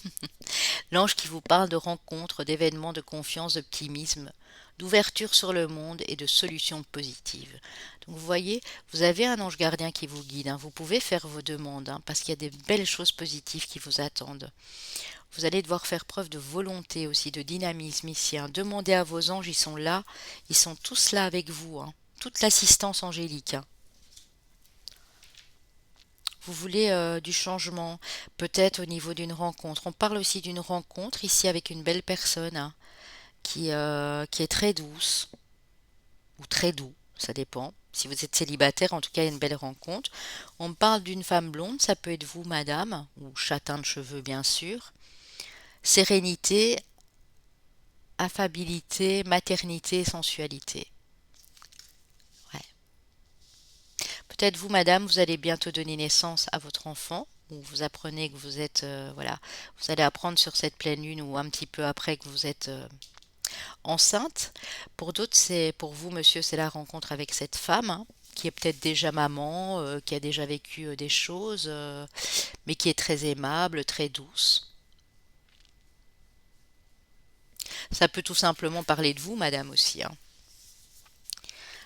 L'ange qui vous parle de rencontres, d'événements, de confiance, d'optimisme, d'ouverture sur le monde et de solutions positives. Donc vous voyez, vous avez un ange gardien qui vous guide, hein. Vous pouvez faire vos demandes, hein, parce qu'il y a des belles choses positives qui vous attendent. Vous allez devoir faire preuve de volonté aussi, de dynamisme ici, hein. Demandez à vos anges, ils sont là, ils sont tous là avec vous, hein. Toute l'assistance angélique, hein. Vous voulez du changement, peut-être au niveau d'une rencontre. On parle aussi d'une rencontre ici avec une belle personne, hein, qui est très douce ou très doux, ça dépend. Si vous êtes célibataire, en tout cas, il y a une belle rencontre. On me parle d'une femme blonde, ça peut être vous, madame, ou châtain de cheveux, bien sûr. Sérénité, affabilité, maternité et sensualité. Ouais. Peut-être vous, madame, vous allez bientôt donner naissance à votre enfant, ou vous apprenez que vous êtes, voilà, vous allez apprendre sur cette pleine lune ou un petit peu après que vous êtes enceinte. Pour d'autres, c'est pour vous, monsieur, c'est la rencontre avec cette femme, hein, qui est peut-être déjà maman, qui a déjà vécu des choses, mais qui est très aimable, très douce. Ça peut tout simplement parler de vous, madame aussi, hein.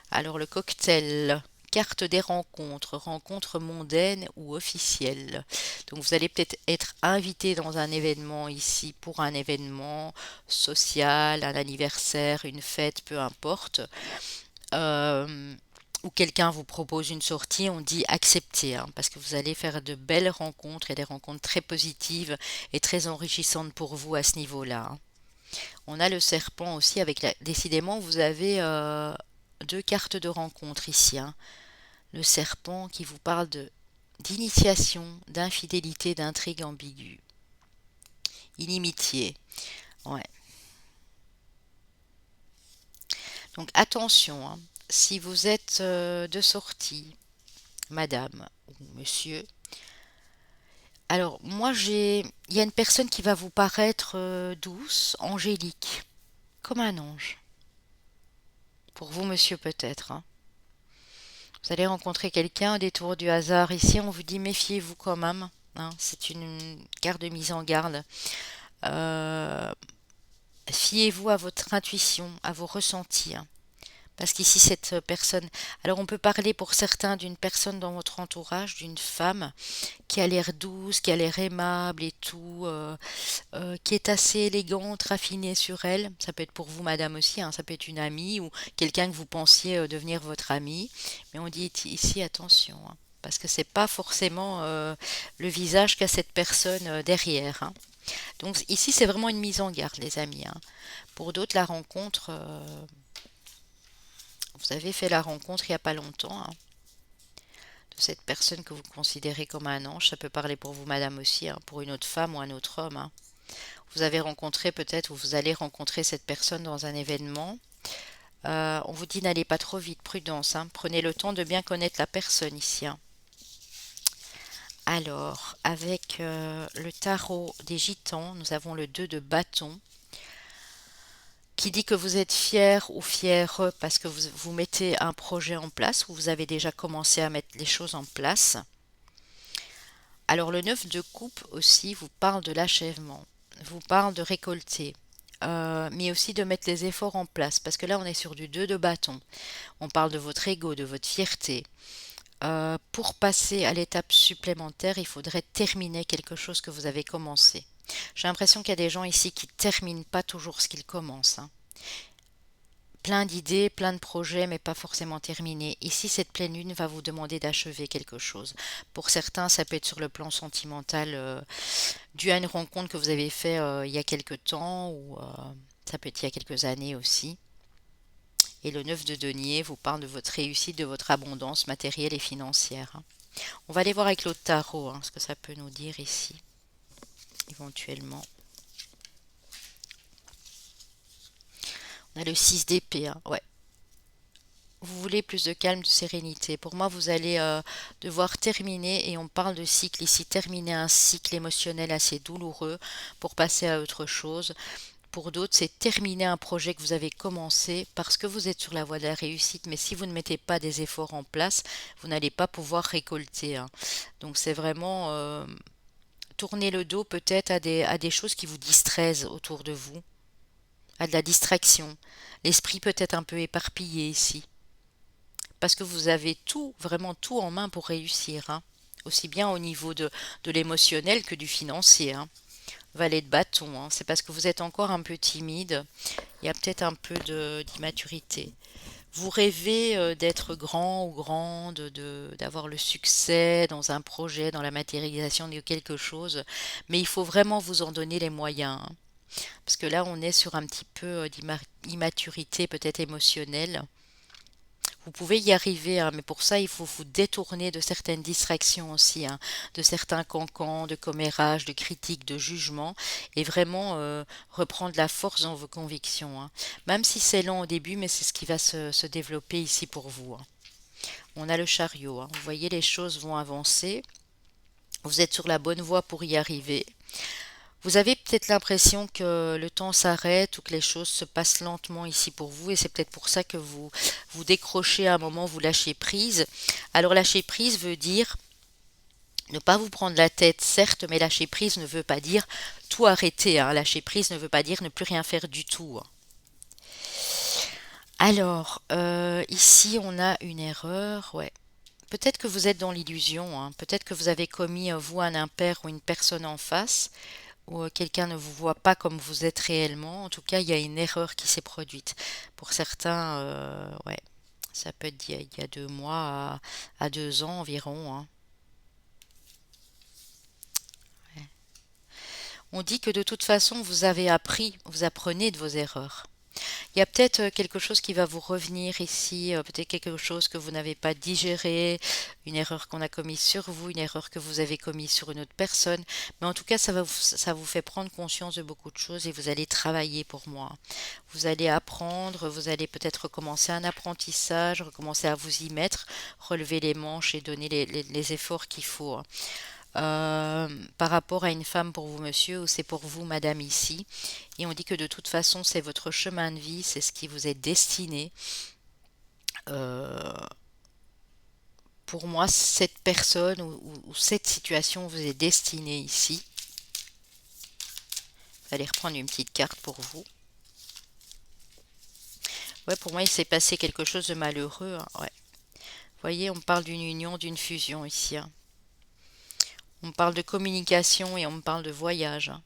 Alors le cocktail, carte des rencontres, rencontres mondaines ou officielles. Donc vous allez peut-être être invité dans un événement ici pour un événement social, un anniversaire, une fête, peu importe. Euh, ou quelqu'un vous propose une sortie, on dit accepter, hein, parce que vous allez faire de belles rencontres et des rencontres très positives et très enrichissantes pour vous à ce niveau-là, hein. On a le serpent aussi avec la... Décidément, vous avez deux cartes de rencontre ici, hein. Le serpent qui vous parle de d'initiation, d'infidélité, d'intrigue ambiguë, inimitié. Ouais. Donc attention, hein. Si vous êtes de sortie, madame ou monsieur, alors moi il y a une personne qui va vous paraître douce, angélique, comme un ange. Pour vous, monsieur, peut-être, hein. Vous allez rencontrer quelqu'un au détour du hasard. Ici, on vous dit méfiez-vous quand même, hein. C'est une carte de mise en garde. Euh, Fiez-vous à votre intuition, à vos ressentis, hein. Parce qu'ici, cette personne... Alors, on peut parler pour certains d'une personne dans votre entourage, d'une femme qui a l'air douce, qui a l'air aimable et tout, qui est assez élégante, raffinée sur elle. Ça peut être pour vous, madame aussi, hein. Ça peut être une amie ou quelqu'un que vous pensiez devenir votre ami. Mais on dit ici, attention, hein, parce que c'est pas forcément le visage qu'a cette personne derrière, hein. Donc ici, c'est vraiment une mise en garde, les amis, hein. Pour d'autres, la rencontre, vous avez fait la rencontre il n'y a pas longtemps, hein, de cette personne que vous considérez comme un ange. Ça peut parler pour vous, madame aussi, hein, pour une autre femme ou un autre homme, hein. Vous avez rencontré peut-être ou vous allez rencontrer cette personne dans un événement. On vous dit n'allez pas trop vite, prudence, hein. Prenez le temps de bien connaître la personne ici, hein. Alors, avec le tarot des gitans, nous avons le 2 de bâton qui dit que vous êtes fier ou fière parce que vous mettez un projet en place ou vous avez déjà commencé à mettre les choses en place. Alors le 9 de coupe aussi vous parle de l'achèvement, vous parle de récolter, mais aussi de mettre les efforts en place, parce que là on est sur du 2 de bâton. On parle de votre ego, de votre fierté. Pour passer à l'étape supplémentaire, il faudrait terminer quelque chose que vous avez commencé. J'ai l'impression qu'il y a des gens ici qui terminent pas toujours ce qu'ils commencent, hein. Plein d'idées, plein de projets, mais pas forcément terminés. Ici, cette pleine lune va vous demander d'achever quelque chose. Pour certains, ça peut être sur le plan sentimental, dû à une rencontre que vous avez fait il y a quelque temps, ou ça peut être il y a quelques années aussi. Et le 9 de denier vous parle de votre réussite, de votre abondance matérielle et financière, hein. On va aller voir avec l'autre tarot, hein, ce que ça peut nous dire ici, éventuellement. On a le 6 d'épée, hein, ouais. Vous voulez plus de calme, de sérénité. Pour moi, vous allez devoir terminer, et on parle de cycle ici, terminer un cycle émotionnel assez douloureux pour passer à autre chose. Pour d'autres, c'est terminer un projet que vous avez commencé parce que vous êtes sur la voie de la réussite, mais si vous ne mettez pas des efforts en place, vous n'allez pas pouvoir récolter, hein. Donc c'est vraiment tourner le dos peut-être à des choses qui vous distraisent autour de vous, à de la distraction. L'esprit peut être un peu éparpillé ici parce que vous avez tout, vraiment tout en main pour réussir, hein. Aussi bien au niveau de l'émotionnel que du financier, hein. Valet de bâton, hein. C'est parce que vous êtes encore un peu timide. Il y a peut-être un peu d'immaturité. Vous rêvez d'être grand ou grande, d'avoir le succès dans un projet, dans la matérialisation de quelque chose, mais il faut vraiment vous en donner les moyens, hein. Parce que là, on est sur un petit peu d'immaturité, peut-être émotionnelle. Vous pouvez y arriver, hein, mais pour ça, il faut vous détourner de certaines distractions aussi, hein, de certains cancans, de commérages, de critiques, de jugements, et vraiment reprendre la force dans vos convictions, hein. Même si c'est lent au début, mais c'est ce qui va se développer ici pour vous, hein. On a le chariot, hein. Vous voyez, les choses vont avancer. Vous êtes sur la bonne voie pour y arriver. Vous avez peut-être l'impression que le temps s'arrête ou que les choses se passent lentement ici pour vous et c'est peut-être pour ça que vous décrochez à un moment, vous lâchez prise. Alors lâcher prise veut dire ne pas vous prendre la tête, certes, mais lâcher prise ne veut pas dire tout arrêter, hein. Lâcher prise ne veut pas dire ne plus rien faire du tout, hein. Alors, ici on a une erreur, ouais. Peut-être que vous êtes dans l'illusion, hein. Peut-être que vous avez commis, vous, un impair ou une personne en face, ou quelqu'un ne vous voit pas comme vous êtes réellement. En tout cas, il y a une erreur qui s'est produite. Pour certains, ouais, ça peut être il y a 2 mois à 2 ans environ, hein. On dit que de toute façon, vous avez appris, vous apprenez de vos erreurs. Il y a peut-être quelque chose qui va vous revenir ici, peut-être quelque chose que vous n'avez pas digéré, une erreur qu'on a commise sur vous, une erreur que vous avez commise sur une autre personne. Mais en tout cas, ça vous fait prendre conscience de beaucoup de choses et vous allez travailler pour moi. Vous allez apprendre, vous allez peut-être recommencer un apprentissage, recommencer à vous y mettre, relever les manches et donner les efforts qu'il faut, hein. Par rapport à une femme pour vous, monsieur, ou c'est pour vous, madame, ici. Et on dit que de toute façon, c'est votre chemin de vie, c'est ce qui vous est destiné. Euh, pour moi, cette personne ou cette situation vous est destinée ici. Vous allez reprendre une petite carte pour vous. Ouais, pour moi, il s'est passé quelque chose de malheureux, hein, ouais. Vous voyez, on parle d'une union, d'une fusion ici, hein. On parle de communication et on me parle de voyage, hein.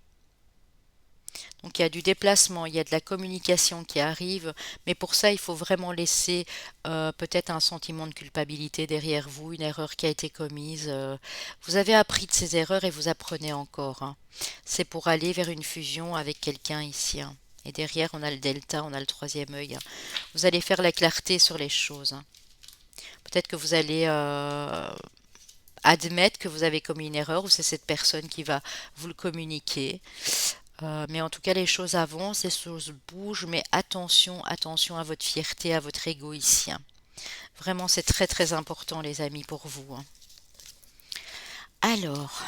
Donc il y a du déplacement, il y a de la communication qui arrive, mais pour ça il faut vraiment laisser peut-être un sentiment de culpabilité derrière vous, une erreur qui a été commise. Vous avez appris de ces erreurs et vous apprenez encore, hein. C'est pour aller vers une fusion avec quelqu'un ici, hein. Et derrière on a le delta, on a le troisième œil, hein. Vous allez faire la clarté sur les choses, hein. Peut-être que vous allez admettre que vous avez commis une erreur ou c'est cette personne qui va vous le communiquer. Mais en tout cas, les choses avancent, les choses bougent, mais attention, attention à votre fierté, à votre égoïsien. Vraiment, c'est très très important, les amis, pour vous, hein. Alors,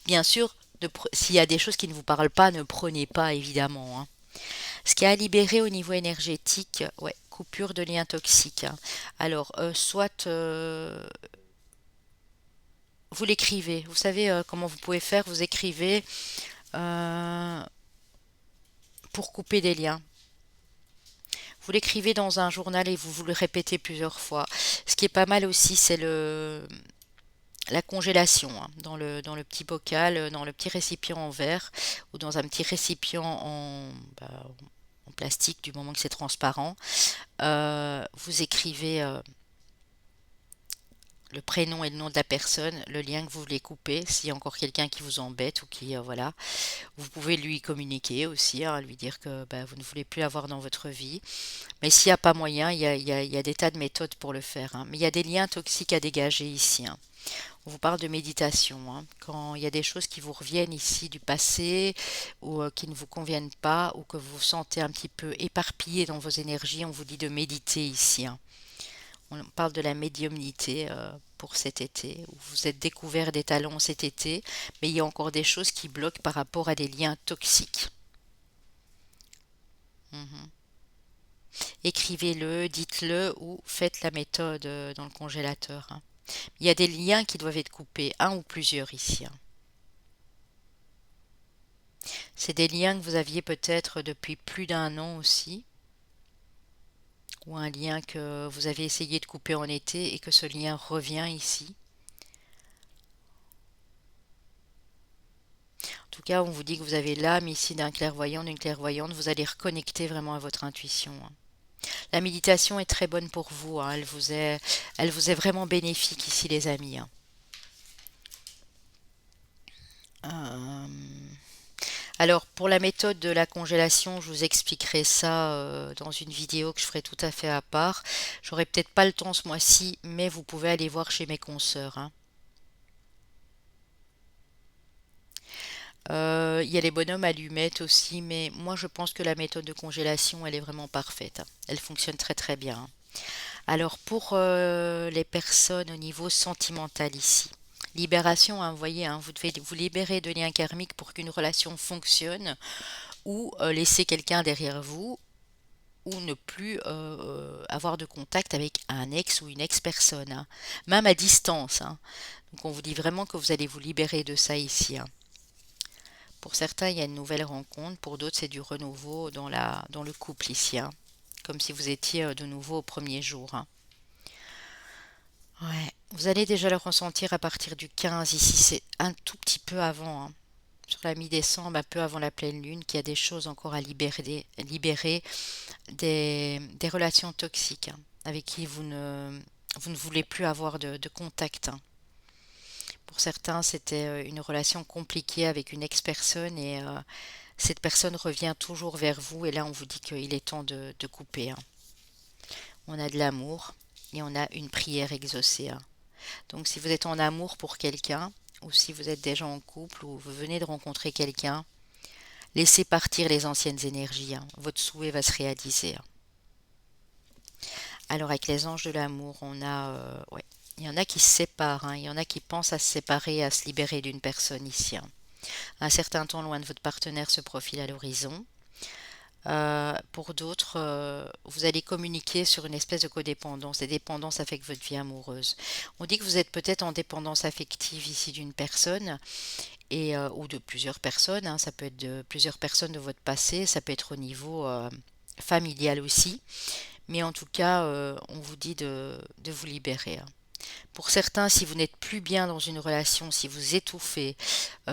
bien sûr, s'il y a des choses qui ne vous parlent pas, ne prenez pas, évidemment, hein. Ce qui a libéré au niveau énergétique, ouais, coupure de liens toxiques, hein. Alors, soit vous l'écrivez, vous savez comment vous pouvez faire, vous écrivez euh, pour couper des liens. Vous l'écrivez dans un journal et vous le répétez plusieurs fois. Ce qui est pas mal aussi, c'est la congélation, hein, dans le petit bocal, dans le petit récipient en verre ou dans un petit récipient en plastique du moment que c'est transparent. Vous écrivez le prénom et le nom de la personne, le lien que vous voulez couper, s'il y a encore quelqu'un qui vous embête ou qui, voilà. Vous pouvez lui communiquer aussi, hein, lui dire que bah, vous ne voulez plus avoir dans votre vie. Mais s'il n'y a pas moyen, il y a des tas de méthodes pour le faire, hein. Mais il y a des liens toxiques à dégager ici, hein. On vous parle de méditation, hein. Quand il y a des choses qui vous reviennent ici du passé ou qui ne vous conviennent pas ou que vous vous sentez un petit peu éparpillé dans vos énergies, on vous dit de méditer ici, hein. On parle de la médiumnité pour cet été, où vous êtes découvert des talents cet été, mais il y a encore des choses qui bloquent par rapport à des liens toxiques. Mhm. Écrivez-le, dites-le ou faites la méthode dans le congélateur, hein. Il y a des liens qui doivent être coupés, un ou plusieurs ici, hein. C'est des liens que vous aviez peut-être depuis plus d'un an aussi, ou un lien que vous avez essayé de couper en été et que ce lien revient ici. En tout cas, on vous dit que vous avez l'âme ici d'un clairvoyant, d'une clairvoyante, vous allez reconnecter vraiment à votre intuition, hein. La méditation est très bonne pour vous, hein. Elle vous est vraiment bénéfique ici, les amis, hein. Euh, Alors, pour la méthode de la congélation, je vous expliquerai ça dans une vidéo que je ferai tout à fait à part. J'aurai peut-être pas le temps ce mois-ci, mais vous pouvez aller voir chez mes consoeurs, hein. Il y a les bonhommes allumettes aussi, mais moi je pense que la méthode de congélation, elle est vraiment parfaite, hein. Elle fonctionne très très bien, hein. Alors pour les personnes au niveau sentimental ici, Libération, hein, vous voyez, hein, vous devez vous libérer de liens karmiques pour qu'une relation fonctionne ou laisser quelqu'un derrière vous ou ne plus avoir de contact avec un ex ou une ex-personne, hein, même à distance, hein. Donc on vous dit vraiment que vous allez vous libérer de ça ici, hein. Pour certains, il y a une nouvelle rencontre, pour d'autres, c'est du renouveau dans le couple ici, hein. Comme si vous étiez de nouveau au premier jour, hein. Ouais, vous allez déjà le ressentir à partir du 15 ici, c'est un tout petit peu avant, hein. Sur la mi-décembre, un peu avant la pleine lune, qu'il y a des choses encore à libérer des relations toxiques, hein, avec qui vous ne voulez plus avoir de contact, hein. Pour certains, c'était une relation compliquée avec une ex-personne et cette personne revient toujours vers vous et là on vous dit qu'il est temps de couper, hein. On a de l'amour et on a une prière exaucée, hein. Donc si vous êtes en amour pour quelqu'un ou si vous êtes déjà en couple ou vous venez de rencontrer quelqu'un, laissez partir les anciennes énergies, hein. Votre souhait va se réaliser, hein. Alors avec les anges de l'amour, on a, ouais, il y en a qui se séparent, hein. Il y en a qui pensent à se séparer, à se libérer d'une personne ici, hein. Un certain temps loin de votre partenaire se profile à l'horizon. Pour d'autres, vous allez communiquer sur une espèce de codépendance et dépendance avec votre vie amoureuse. On dit que vous êtes peut-être en dépendance affective ici d'une personne et ou de plusieurs personnes, hein. Ça peut être de plusieurs personnes de votre passé, ça peut être au niveau familial aussi. Mais en tout cas, on vous dit de vous libérer, hein. Pour certains, si vous n'êtes plus bien dans une relation, si vous étouffez,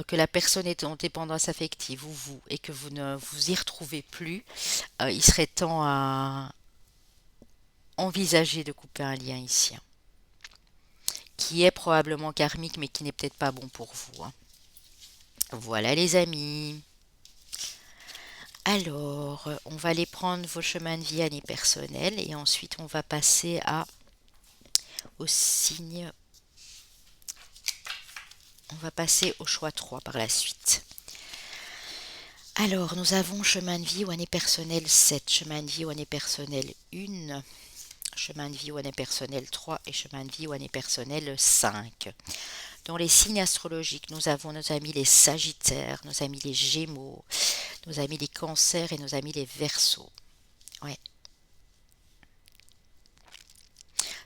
que la personne est en dépendance affective ou vous, et que vous ne vous y retrouvez plus, il serait temps à envisager de couper un lien ici, hein, qui est probablement karmique, mais qui n'est peut-être pas bon pour vous, hein. Voilà les amis. Alors, on va aller prendre vos chemins de vie années personnels et ensuite on va passer au signe. On va passer au choix 3 par la suite. Alors, nous avons chemin de vie ou année personnelle 7, chemin de vie ou année personnelle 1, chemin de vie ou année personnelle 3 et chemin de vie ou année personnelle 5. Dans les signes astrologiques, nous avons nos amis les Sagittaires, nos amis les Gémeaux, nos amis les Cancers et nos amis les Verseaux. Ouais.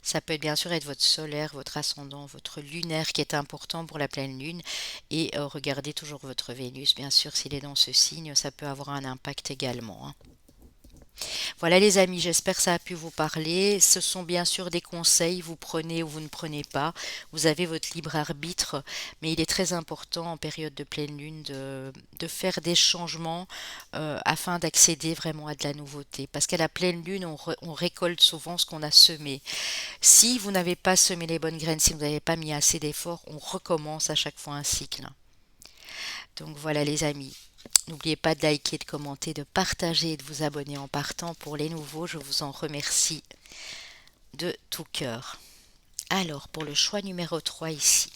Ça peut bien sûr être votre solaire, votre ascendant, votre lunaire qui est important pour la pleine lune. Et regardez toujours votre Vénus, bien sûr, s'il est dans ce signe, ça peut avoir un impact également, hein. Voilà les amis, j'espère que ça a pu vous parler. Ce sont bien sûr des conseils, vous prenez ou vous ne prenez pas. Vous avez votre libre arbitre, mais il est très important en période de pleine lune de faire des changements afin d'accéder vraiment à de la nouveauté. Parce qu'à la pleine lune, on récolte souvent ce qu'on a semé. Si vous n'avez pas semé les bonnes graines, si vous n'avez pas mis assez d'efforts, on recommence à chaque fois un cycle. Donc voilà les amis. N'oubliez pas de liker, de commenter, de partager et de vous abonner en partant. Pour les nouveaux, je vous en remercie de tout cœur. Alors, pour le choix numéro 3 ici.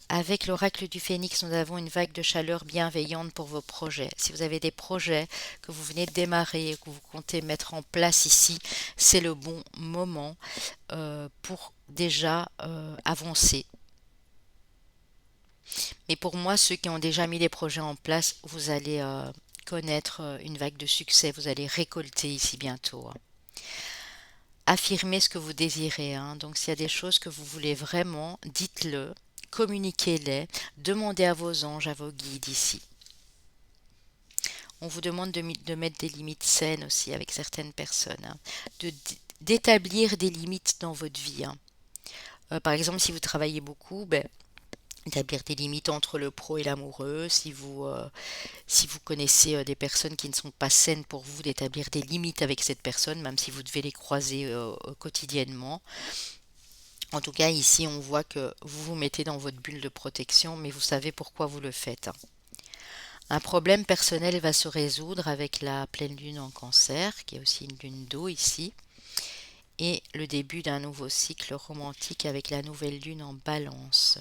Avec l'oracle du Phénix, nous avons une vague de chaleur bienveillante pour vos projets. Si vous avez des projets que vous venez de démarrer et que vous comptez mettre en place ici, c'est le bon moment pour déjà avancer. Mais pour moi, ceux qui ont déjà mis des projets en place, vous allez connaître une vague de succès, vous allez récolter ici bientôt, hein. Affirmez ce que vous désirez, hein. Donc s'il y a des choses que vous voulez vraiment, dites-le, communiquez-les, demandez à vos anges, à vos guides ici. On vous demande de mettre des limites saines aussi avec certaines personnes, hein. D'établir des limites dans votre vie, hein. Par exemple, si vous travaillez beaucoup, ben, établir des limites entre le pro et l'amoureux. Si vous connaissez des personnes qui ne sont pas saines pour vous, d'établir des limites avec cette personne, même si vous devez les croiser quotidiennement. En tout cas, ici, on voit que vous vous mettez dans votre bulle de protection, mais vous savez pourquoi vous le faites, hein. Un problème personnel va se résoudre avec la pleine lune en cancer, qui est aussi une lune d'eau ici, et le début d'un nouveau cycle romantique avec la nouvelle lune en balance.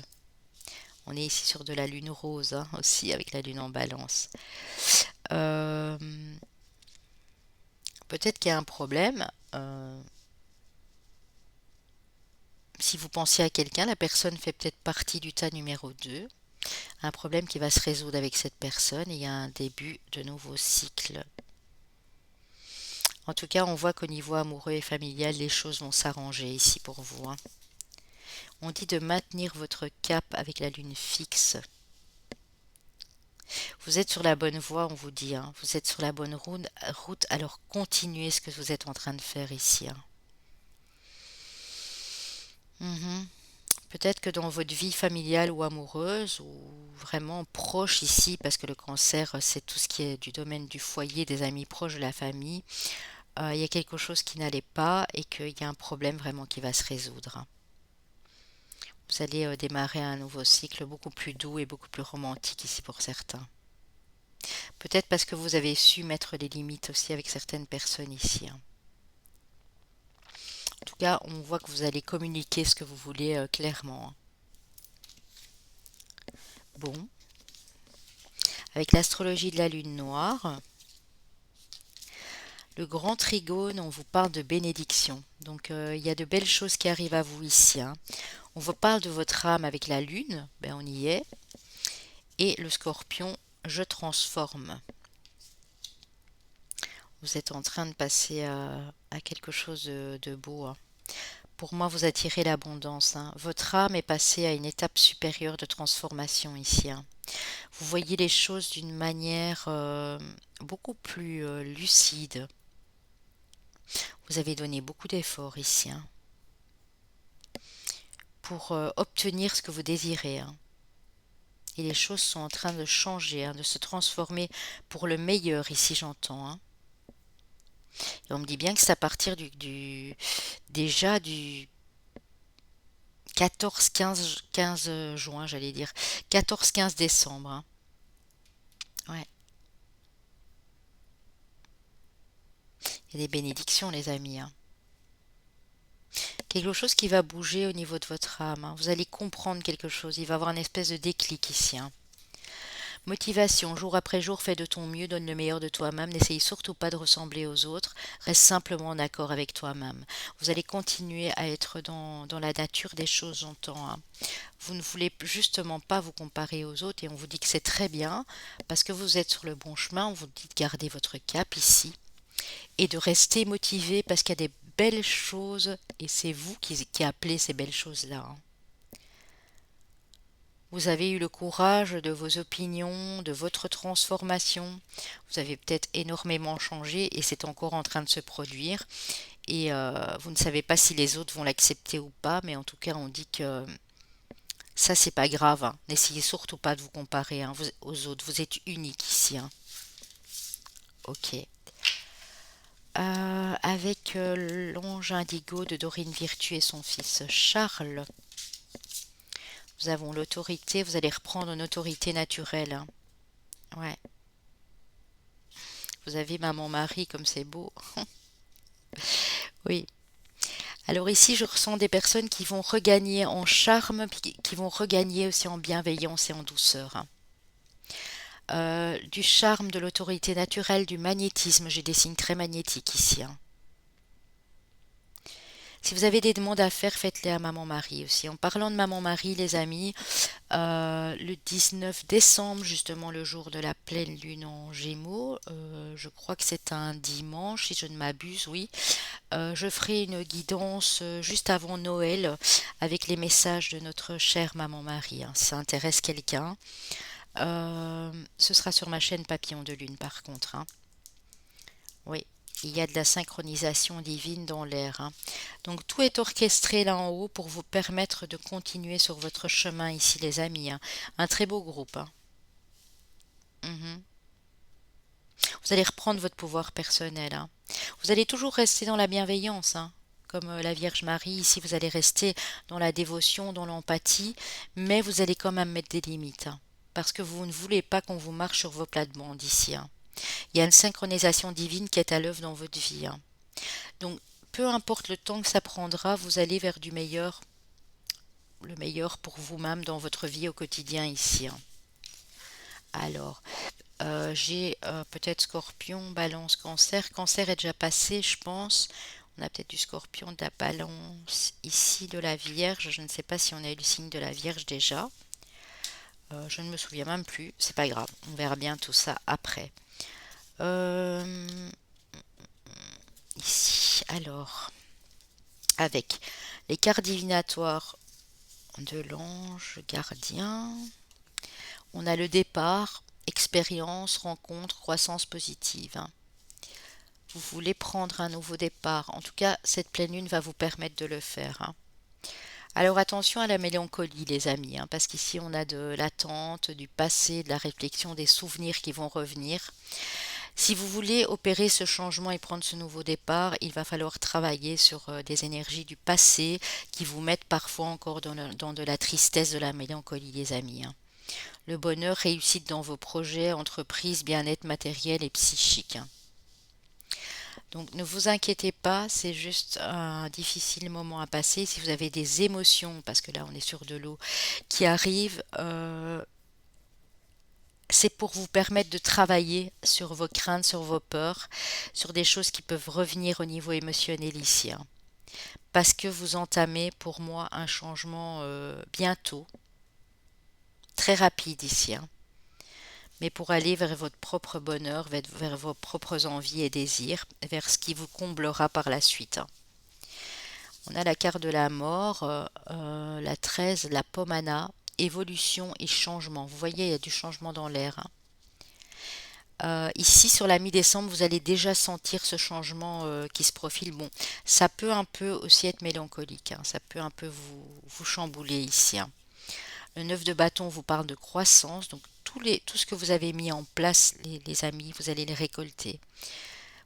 On est ici sur de la lune rose, hein, aussi avec la lune en balance. Euh, Peut-être qu'il y a un problème. si vous pensez à quelqu'un, la personne fait peut-être partie du tas numéro 2. Un problème qui va se résoudre avec cette personne et il y a un début de nouveau cycle. En tout cas, on voit qu'au niveau amoureux et familial, les choses vont s'arranger ici pour vous, hein. On dit de maintenir votre cap avec la lune fixe. Vous êtes sur la bonne voie, on vous dit, hein. Vous êtes sur la bonne route, alors continuez ce que vous êtes en train de faire ici, hein. Mhm. Peut-être que dans votre vie familiale ou amoureuse, ou vraiment proche ici, parce que le cancer, c'est tout ce qui est du domaine du foyer, des amis proches de la famille, il y a quelque chose qui n'allait pas et qu'il y a un problème vraiment qui va se résoudre, hein. Vous allez démarrer un nouveau cycle beaucoup plus doux et beaucoup plus romantique ici pour certains. Peut-être parce que vous avez su mettre des limites aussi avec certaines personnes ici, hein. En tout cas, on voit que vous allez communiquer ce que vous voulez clairement, hein. Bon, avec l'astrologie de la lune noire, le grand trigone, on vous parle de bénédiction. Donc, il y a de belles choses qui arrivent à vous ici, hein. On vous parle de votre âme avec la lune, ben on y est. Et le scorpion, je transforme. Vous êtes en train de passer à quelque chose de beau, hein. Pour moi, vous attirez l'abondance, hein. Votre âme est passée à une étape supérieure de transformation ici, hein. Vous voyez les choses d'une manière beaucoup plus lucide. Vous avez donné beaucoup d'efforts ici, hein, pour obtenir ce que vous désirez, hein. Et les choses sont en train de changer, hein, de se transformer pour le meilleur ici, j'entends, hein. Et on me dit bien que c'est à partir déjà du 15 juin, j'allais dire. 14-15 décembre, hein. Ouais, il y a des bénédictions, les amis, hein. Quelque chose qui va bouger au niveau de votre âme, hein. Vous allez comprendre quelque chose. Il va y avoir une espèce de déclic ici, hein. Motivation, jour après jour, fais de ton mieux, donne le meilleur de toi-même, n'essaye surtout pas de ressembler aux autres, reste simplement en accord avec toi-même. Vous allez continuer à être dans la nature des choses, j'entends, hein. Vous ne voulez justement pas vous comparer aux autres et on vous dit que c'est très bien parce que vous êtes sur le bon chemin, on vous dit de garder votre cap ici et de rester motivé parce qu'il y a des belles choses et c'est vous qui appelez ces belles choses-là, hein. Vous avez eu le courage de vos opinions, de votre transformation. Vous avez peut-être énormément changé et c'est encore en train de se produire. Et vous ne savez pas si les autres vont l'accepter ou pas, mais en tout cas, on dit que ça, c'est pas grave, hein. N'essayez surtout pas de vous comparer, hein, aux autres. Vous êtes unique ici, hein. Ok. Avec l'ange indigo de Dorine Virtue et son fils Charles, nous avons l'autorité. Vous allez reprendre une autorité naturelle, hein. Ouais. Vous avez maman-mari comme c'est beau. Oui. Alors ici, je ressens des personnes qui vont regagner en charme, puis qui vont regagner aussi en bienveillance et en douceur, hein. Du charme, de l'autorité naturelle, du magnétisme. J'ai des signes très magnétiques ici, hein. Si vous avez des demandes à faire, faites-les à Maman Marie aussi. En parlant de Maman Marie, les amis, le 19 décembre, justement le jour de la pleine lune en Gémeaux, je crois que c'est un dimanche, si je ne m'abuse, oui, je ferai une guidance juste avant Noël avec les messages de notre chère Maman Marie, hein. Si ça intéresse quelqu'un, ce sera sur ma chaîne Papillon de Lune par contre, hein. Oui, il y a de la synchronisation divine dans l'air, hein. Donc tout est orchestré là en haut pour vous permettre de continuer sur votre chemin ici, les amis, hein. Un très beau groupe, hein. Mhm. Vous allez reprendre votre pouvoir personnel, hein. Vous allez toujours rester dans la bienveillance, hein. Comme la Vierge Marie, ici vous allez rester dans la dévotion, dans l'empathie, mais vous allez quand même mettre des limites, hein, parce que vous ne voulez pas qu'on vous marche sur vos plates-bandes ici, hein. Il y a une synchronisation divine qui est à l'œuvre dans votre vie, hein. Donc, peu importe le temps que ça prendra, vous allez vers du meilleur, le meilleur pour vous-même dans votre vie au quotidien ici, hein. Alors, j'ai peut-être Scorpion, Balance, Cancer. Cancer est déjà passé, je pense. On a peut-être du Scorpion, de la Balance, ici de la Vierge. Je ne sais pas si on a eu le signe de la Vierge déjà. Je ne me souviens même plus. C'est pas grave. On verra bien tout ça après. Euh, Ici, alors, avec les cartes divinatoires de l'ange gardien, on a le départ, expérience, rencontre, croissance positive, hein. Vous voulez prendre un nouveau départ. En tout cas, cette pleine lune va vous permettre de le faire, hein. Alors attention à la mélancolie, les amis, hein, parce qu'ici on a de l'attente, du passé, de la réflexion, des souvenirs qui vont revenir. Si vous voulez opérer ce changement et prendre ce nouveau départ, il va falloir travailler sur des énergies du passé qui vous mettent parfois encore dans de la tristesse, de la mélancolie, les amis, hein. Le bonheur, réussite dans vos projets, entreprises, bien-être matériel et psychique, hein. Donc ne vous inquiétez pas, c'est juste un difficile moment à passer. Si vous avez des émotions, parce que là on est sur de l'eau, qui arrivent, c'est pour vous permettre de travailler sur vos craintes, sur vos peurs, sur des choses qui peuvent revenir au niveau émotionnel ici, hein. Parce que vous entamez pour moi un changement bientôt, très rapide ici, hein. Mais pour aller vers votre propre bonheur, vers vos propres envies et désirs, vers ce qui vous comblera par la suite, hein. On a la carte de la mort, la 13, la pomana, évolution et changement. Vous voyez, il y a du changement dans l'air, hein. Ici, sur la mi-décembre, vous allez déjà sentir ce changement qui se profile. Bon, ça peut un peu aussi être mélancolique, hein. Ça peut un peu vous chambouler ici, hein. Le 9 de bâton vous parle de croissance. Donc, tout ce que vous avez mis en place, les amis, vous allez les récolter.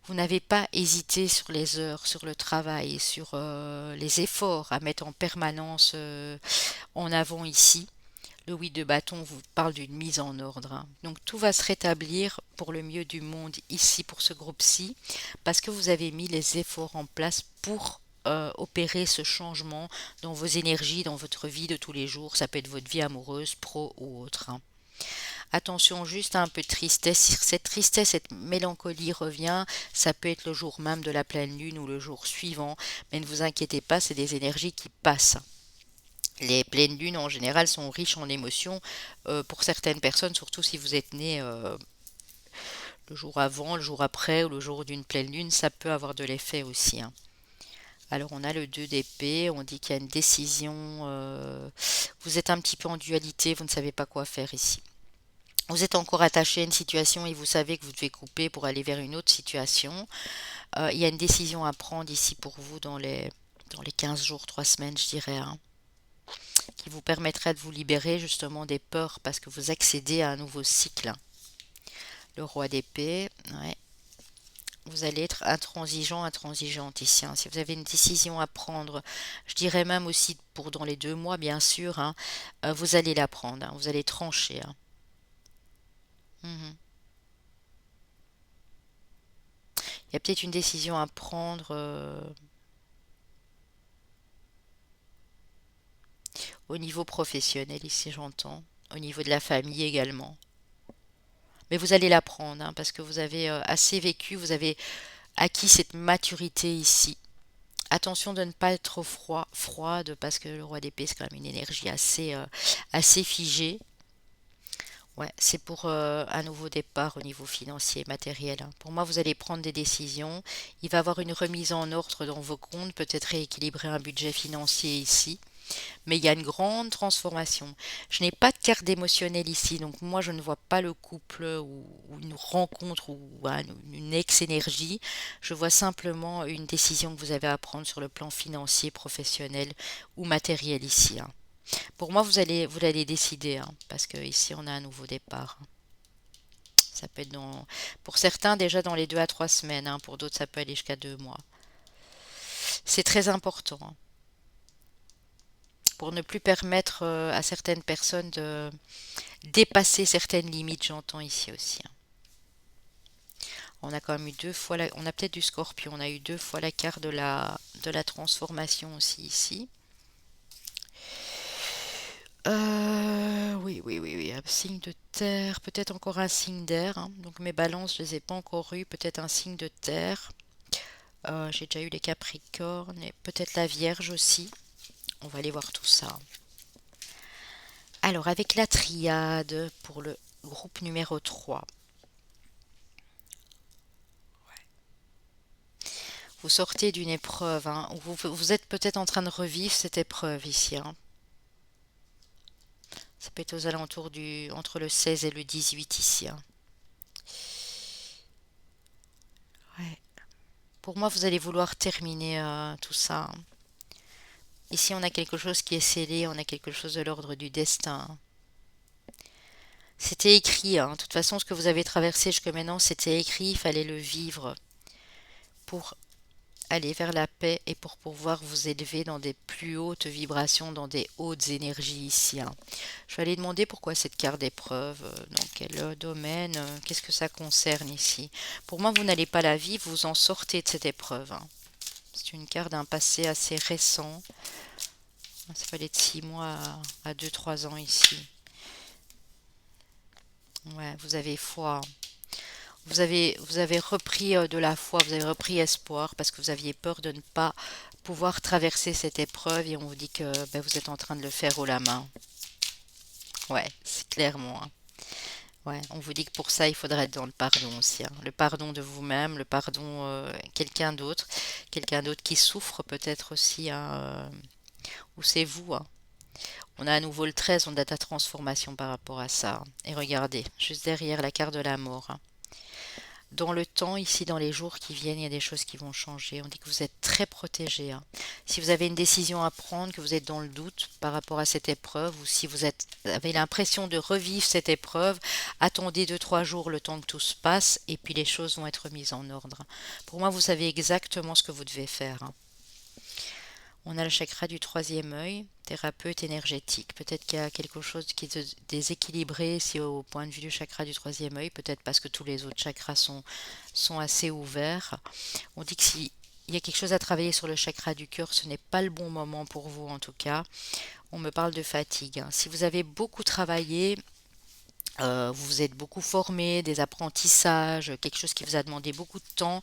Vous n'avez pas hésité sur les heures, sur le travail, sur les efforts à mettre en permanence en avant ici. Le 8 de bâton vous parle d'une mise en ordre, hein. Donc tout va se rétablir pour le mieux du monde ici pour ce groupe-ci, parce que vous avez mis les efforts en place pour opérer ce changement dans vos énergies, dans votre vie de tous les jours. Ça peut être votre vie amoureuse, pro ou autre, hein. Attention juste à un peu de tristesse. Si cette tristesse, cette mélancolie revient, ça peut être le jour même de la pleine lune ou le jour suivant, mais ne vous inquiétez pas, c'est des énergies qui passent. Les pleines lunes en général sont riches en émotions pour certaines personnes, surtout si vous êtes né le jour avant, le jour après ou le jour d'une pleine lune, ça peut avoir de l'effet aussi, hein. Alors on a le 2 d'épée, on dit qu'il y a une décision, vous êtes un petit peu en dualité, vous ne savez pas quoi faire ici. Vous êtes encore attaché à une situation et vous savez que vous devez couper pour aller vers une autre situation. Il y a une décision à prendre ici pour vous dans les 15 jours, 3 semaines, je dirais, hein, qui vous permettra de vous libérer justement des peurs parce que vous accédez à un nouveau cycle, hein. Le roi d'épée, ouais. Vous allez être intransigeant, intransigeante ici, hein. Si vous avez une décision à prendre, je dirais même aussi pour dans les 2 mois, bien sûr, hein, vous allez la prendre, hein. Vous allez trancher, hein. Mhm. Il y a peut-être une décision à prendre au niveau professionnel ici, j'entends. Au niveau de la famille également. Mais vous allez la prendre, hein, parce que vous avez assez vécu, vous avez acquis cette maturité ici. Attention de ne pas être trop froide, parce que le roi d'épée, c'est quand même une énergie assez figée. Ouais, c'est pour un nouveau départ au niveau financier et matériel, hein. Pour moi, vous allez prendre des décisions. Il va y avoir une remise en ordre dans vos comptes, peut-être rééquilibrer un budget financier ici. Mais il y a une grande transformation. Je n'ai pas de carte émotionnelle ici, donc moi je ne vois pas le couple ou une rencontre ou une ex-énergie. Je vois simplement une décision que vous avez à prendre sur le plan financier, professionnel ou matériel ici, hein. Pour moi, vous allez décider, hein, parce que ici on a un nouveau départ, hein. Ça peut être pour certains déjà dans les 2 à 3 semaines, hein, pour d'autres ça peut aller jusqu'à 2 mois. C'est très important, hein, pour ne plus permettre à certaines personnes de dépasser certaines limites, j'entends ici aussi, hein. On a quand même eu 2 fois on a peut-être du Scorpion, on a eu 2 fois la carte de la transformation aussi ici. Oui, oui, oui, oui, un signe de terre, peut-être encore un signe d'air, hein. Donc mes balances, je les ai pas encore eu, peut-être un signe de terre. J'ai déjà eu les Capricornes et peut-être la Vierge aussi. On va aller voir tout ça. Alors, avec la triade pour le groupe numéro 3, vous sortez d'une épreuve, hein, où vous êtes peut-être en train de revivre cette épreuve ici, hein. Ça peut être aux alentours entre le 16 et le 18 ici, hein. Ouais. Pour moi, vous allez vouloir terminer tout ça, hein. Ici, on a quelque chose qui est scellé, on a quelque chose de l'ordre du destin, hein. C'était écrit, hein. De toute façon, ce que vous avez traversé jusque maintenant, c'était écrit, il fallait le vivre pour aller vers la paix et pour pouvoir vous élever dans des plus hautes vibrations, dans des hautes énergies ici, hein. Je vais aller demander pourquoi cette carte d'épreuve, dans quel domaine, qu'est-ce que ça concerne ici. Pour moi, vous n'allez pas la vivre, vous en sortez de cette épreuve, hein. C'est une carte d'un passé assez récent. Ça peut aller de 6 mois à 2-3 ans ici. Ouais, vous avez foi. Vous avez repris de la foi, vous avez repris espoir parce que vous aviez peur de ne pas pouvoir traverser cette épreuve et on vous dit que ben, vous êtes en train de le faire haut la main. Ouais, c'est clairement, hein. Ouais, on vous dit que pour ça, il faudra être dans le pardon aussi, hein. Le pardon de vous-même, le pardon quelqu'un d'autre qui souffre peut-être aussi, hein, ou c'est vous, hein. On a à nouveau le 13, on a la transformation par rapport à ça, hein. Et regardez, juste derrière la carte de la mort, hein. Dans le temps, ici, dans les jours qui viennent, il y a des choses qui vont changer. On dit que vous êtes très protégé, hein. Si vous avez une décision à prendre, que vous êtes dans le doute par rapport à cette épreuve, ou si avez l'impression de revivre cette épreuve, attendez 2-3 jours le temps que tout se passe, et puis les choses vont être mises en ordre. Pour moi, vous savez exactement ce que vous devez faire, hein. On a le chakra du troisième œil, thérapeute énergétique. Peut-être qu'il y a quelque chose qui est déséquilibré si au point de vue du chakra du troisième œil, peut-être parce que tous les autres chakras sont assez ouverts. On dit que s'il y a quelque chose à travailler sur le chakra du cœur, ce n'est pas le bon moment pour vous en tout cas. On me parle de fatigue, hein. Si vous avez beaucoup travaillé, vous vous êtes beaucoup formé, des apprentissages, quelque chose qui vous a demandé beaucoup de temps,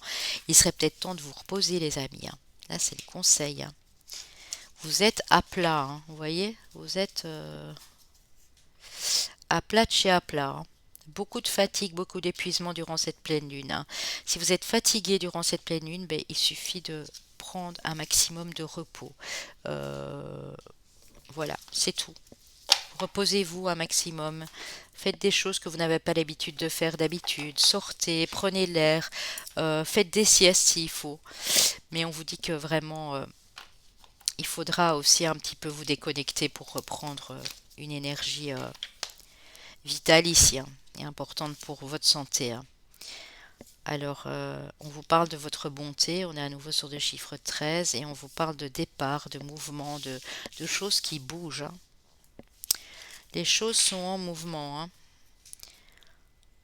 il serait peut-être temps de vous reposer les amis, hein. Là, c'est le conseil, hein. Vous êtes à plat, hein, vous voyez? Vous êtes à plat de chez à plat, hein. Beaucoup de fatigue, beaucoup d'épuisement durant cette pleine lune, hein. Si vous êtes fatigué durant cette pleine lune, ben, il suffit de prendre un maximum de repos. Euh, voilà, c'est tout. Reposez-vous un maximum. Faites des choses que vous n'avez pas l'habitude de faire d'habitude. Sortez, prenez l'air, faites des siestes s'il faut. Mais on vous dit que vraiment, il faudra aussi un petit peu vous déconnecter pour reprendre une énergie vitale ici, hein, et importante pour votre santé, hein. Alors, on vous parle de votre bonté, on est à nouveau sur le chiffre 13 et on vous parle de départ, de mouvement, de choses qui bougent, hein. Les choses sont en mouvement, hein.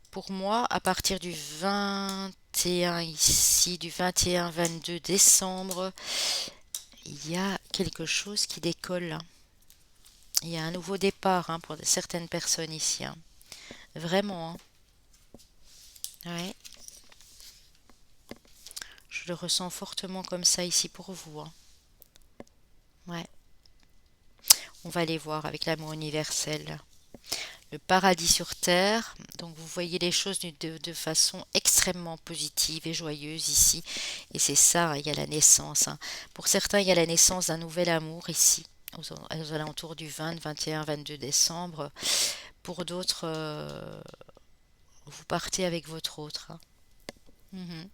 Pour moi, à partir du 21 ici, du 21-22 décembre, il y a quelque chose qui décolle, hein. Il y a un nouveau départ, hein, pour certaines personnes ici, hein. Vraiment, hein. Ouais, je le ressens fortement comme ça ici pour vous, hein. Ouais, on va aller voir avec l'amour universel. Le paradis sur terre, donc vous voyez les choses de façon extrêmement positive et joyeuse ici. Et c'est ça, hein, il y a la naissance, hein. Pour certains, il y a la naissance d'un nouvel amour ici, aux alentours du 20, 21, 22 décembre. Pour d'autres, vous partez avec votre autre, hein. Mhm.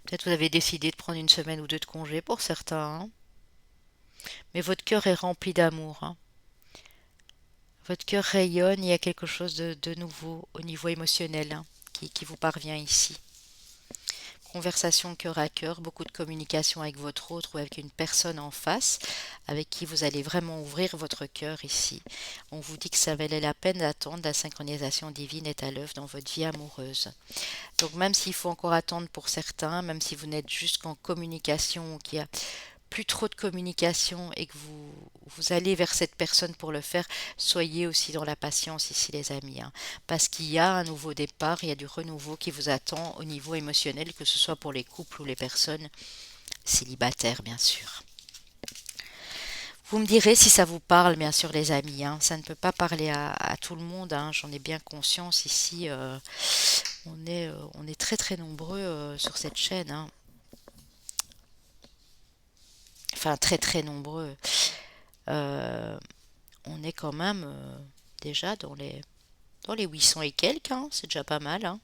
Peut-être vous avez décidé de prendre une semaine ou deux de congé pour certains, hein. Mais votre cœur est rempli d'amour, hein. Votre cœur rayonne, il y a quelque chose de nouveau au niveau émotionnel, hein, qui vous parvient ici. Conversation cœur à cœur, beaucoup de communication avec votre autre ou avec une personne en face avec qui vous allez vraiment ouvrir votre cœur ici. On vous dit que ça valait la peine d'attendre, la synchronisation divine est à l'œuvre dans votre vie amoureuse. Donc même s'il faut encore attendre pour certains, même si vous n'êtes juste qu'en communication ou qu'il y a plus trop de communication et que vous allez vers cette personne pour le faire, soyez aussi dans la patience ici les amis, hein, parce qu'il y a un nouveau départ, il y a du renouveau qui vous attend au niveau émotionnel, que ce soit pour les couples ou les personnes célibataires bien sûr. Vous me direz si ça vous parle, bien sûr, les amis, hein. Ça ne peut pas parler à tout le monde, hein. J'en ai bien conscience ici. On est très très nombreux sur cette chaîne, hein. Enfin, très très nombreux. Euh, on est quand même déjà dans les 800 et quelques, hein. C'est déjà pas mal, hein.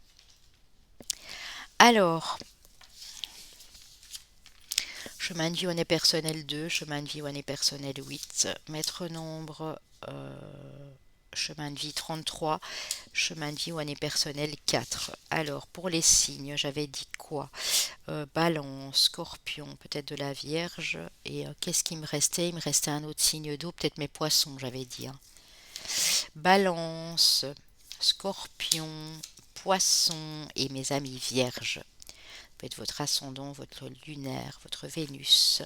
Alors, chemin de vie année personnel 2, chemin de vie année personnel 8, maître nombre, chemin de vie 33, chemin de vie année personnel 4. Alors, pour les signes, j'avais dit quoi? Balance, scorpion, peut-être de la Vierge. Et qu'est-ce qui me restait? Il me restait un autre signe d'eau, peut-être mes poissons, j'avais dit, hein. Balance, scorpion, poisson et mes amis vierges. Peut-être votre ascendant, votre lunaire, votre Vénus.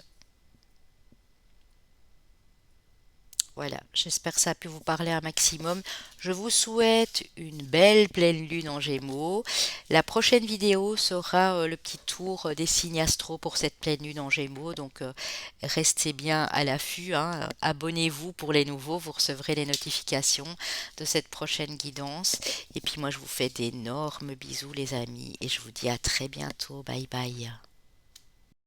Voilà, j'espère que ça a pu vous parler un maximum. Je vous souhaite une belle pleine lune en Gémeaux. La prochaine vidéo sera le petit tour des signes astro pour cette pleine lune en Gémeaux. Donc restez bien à l'affût, hein. Abonnez-vous pour les nouveaux, vous recevrez les notifications de cette prochaine guidance. Et puis moi je vous fais d'énormes bisous les amis et je vous dis à très bientôt. Bye bye.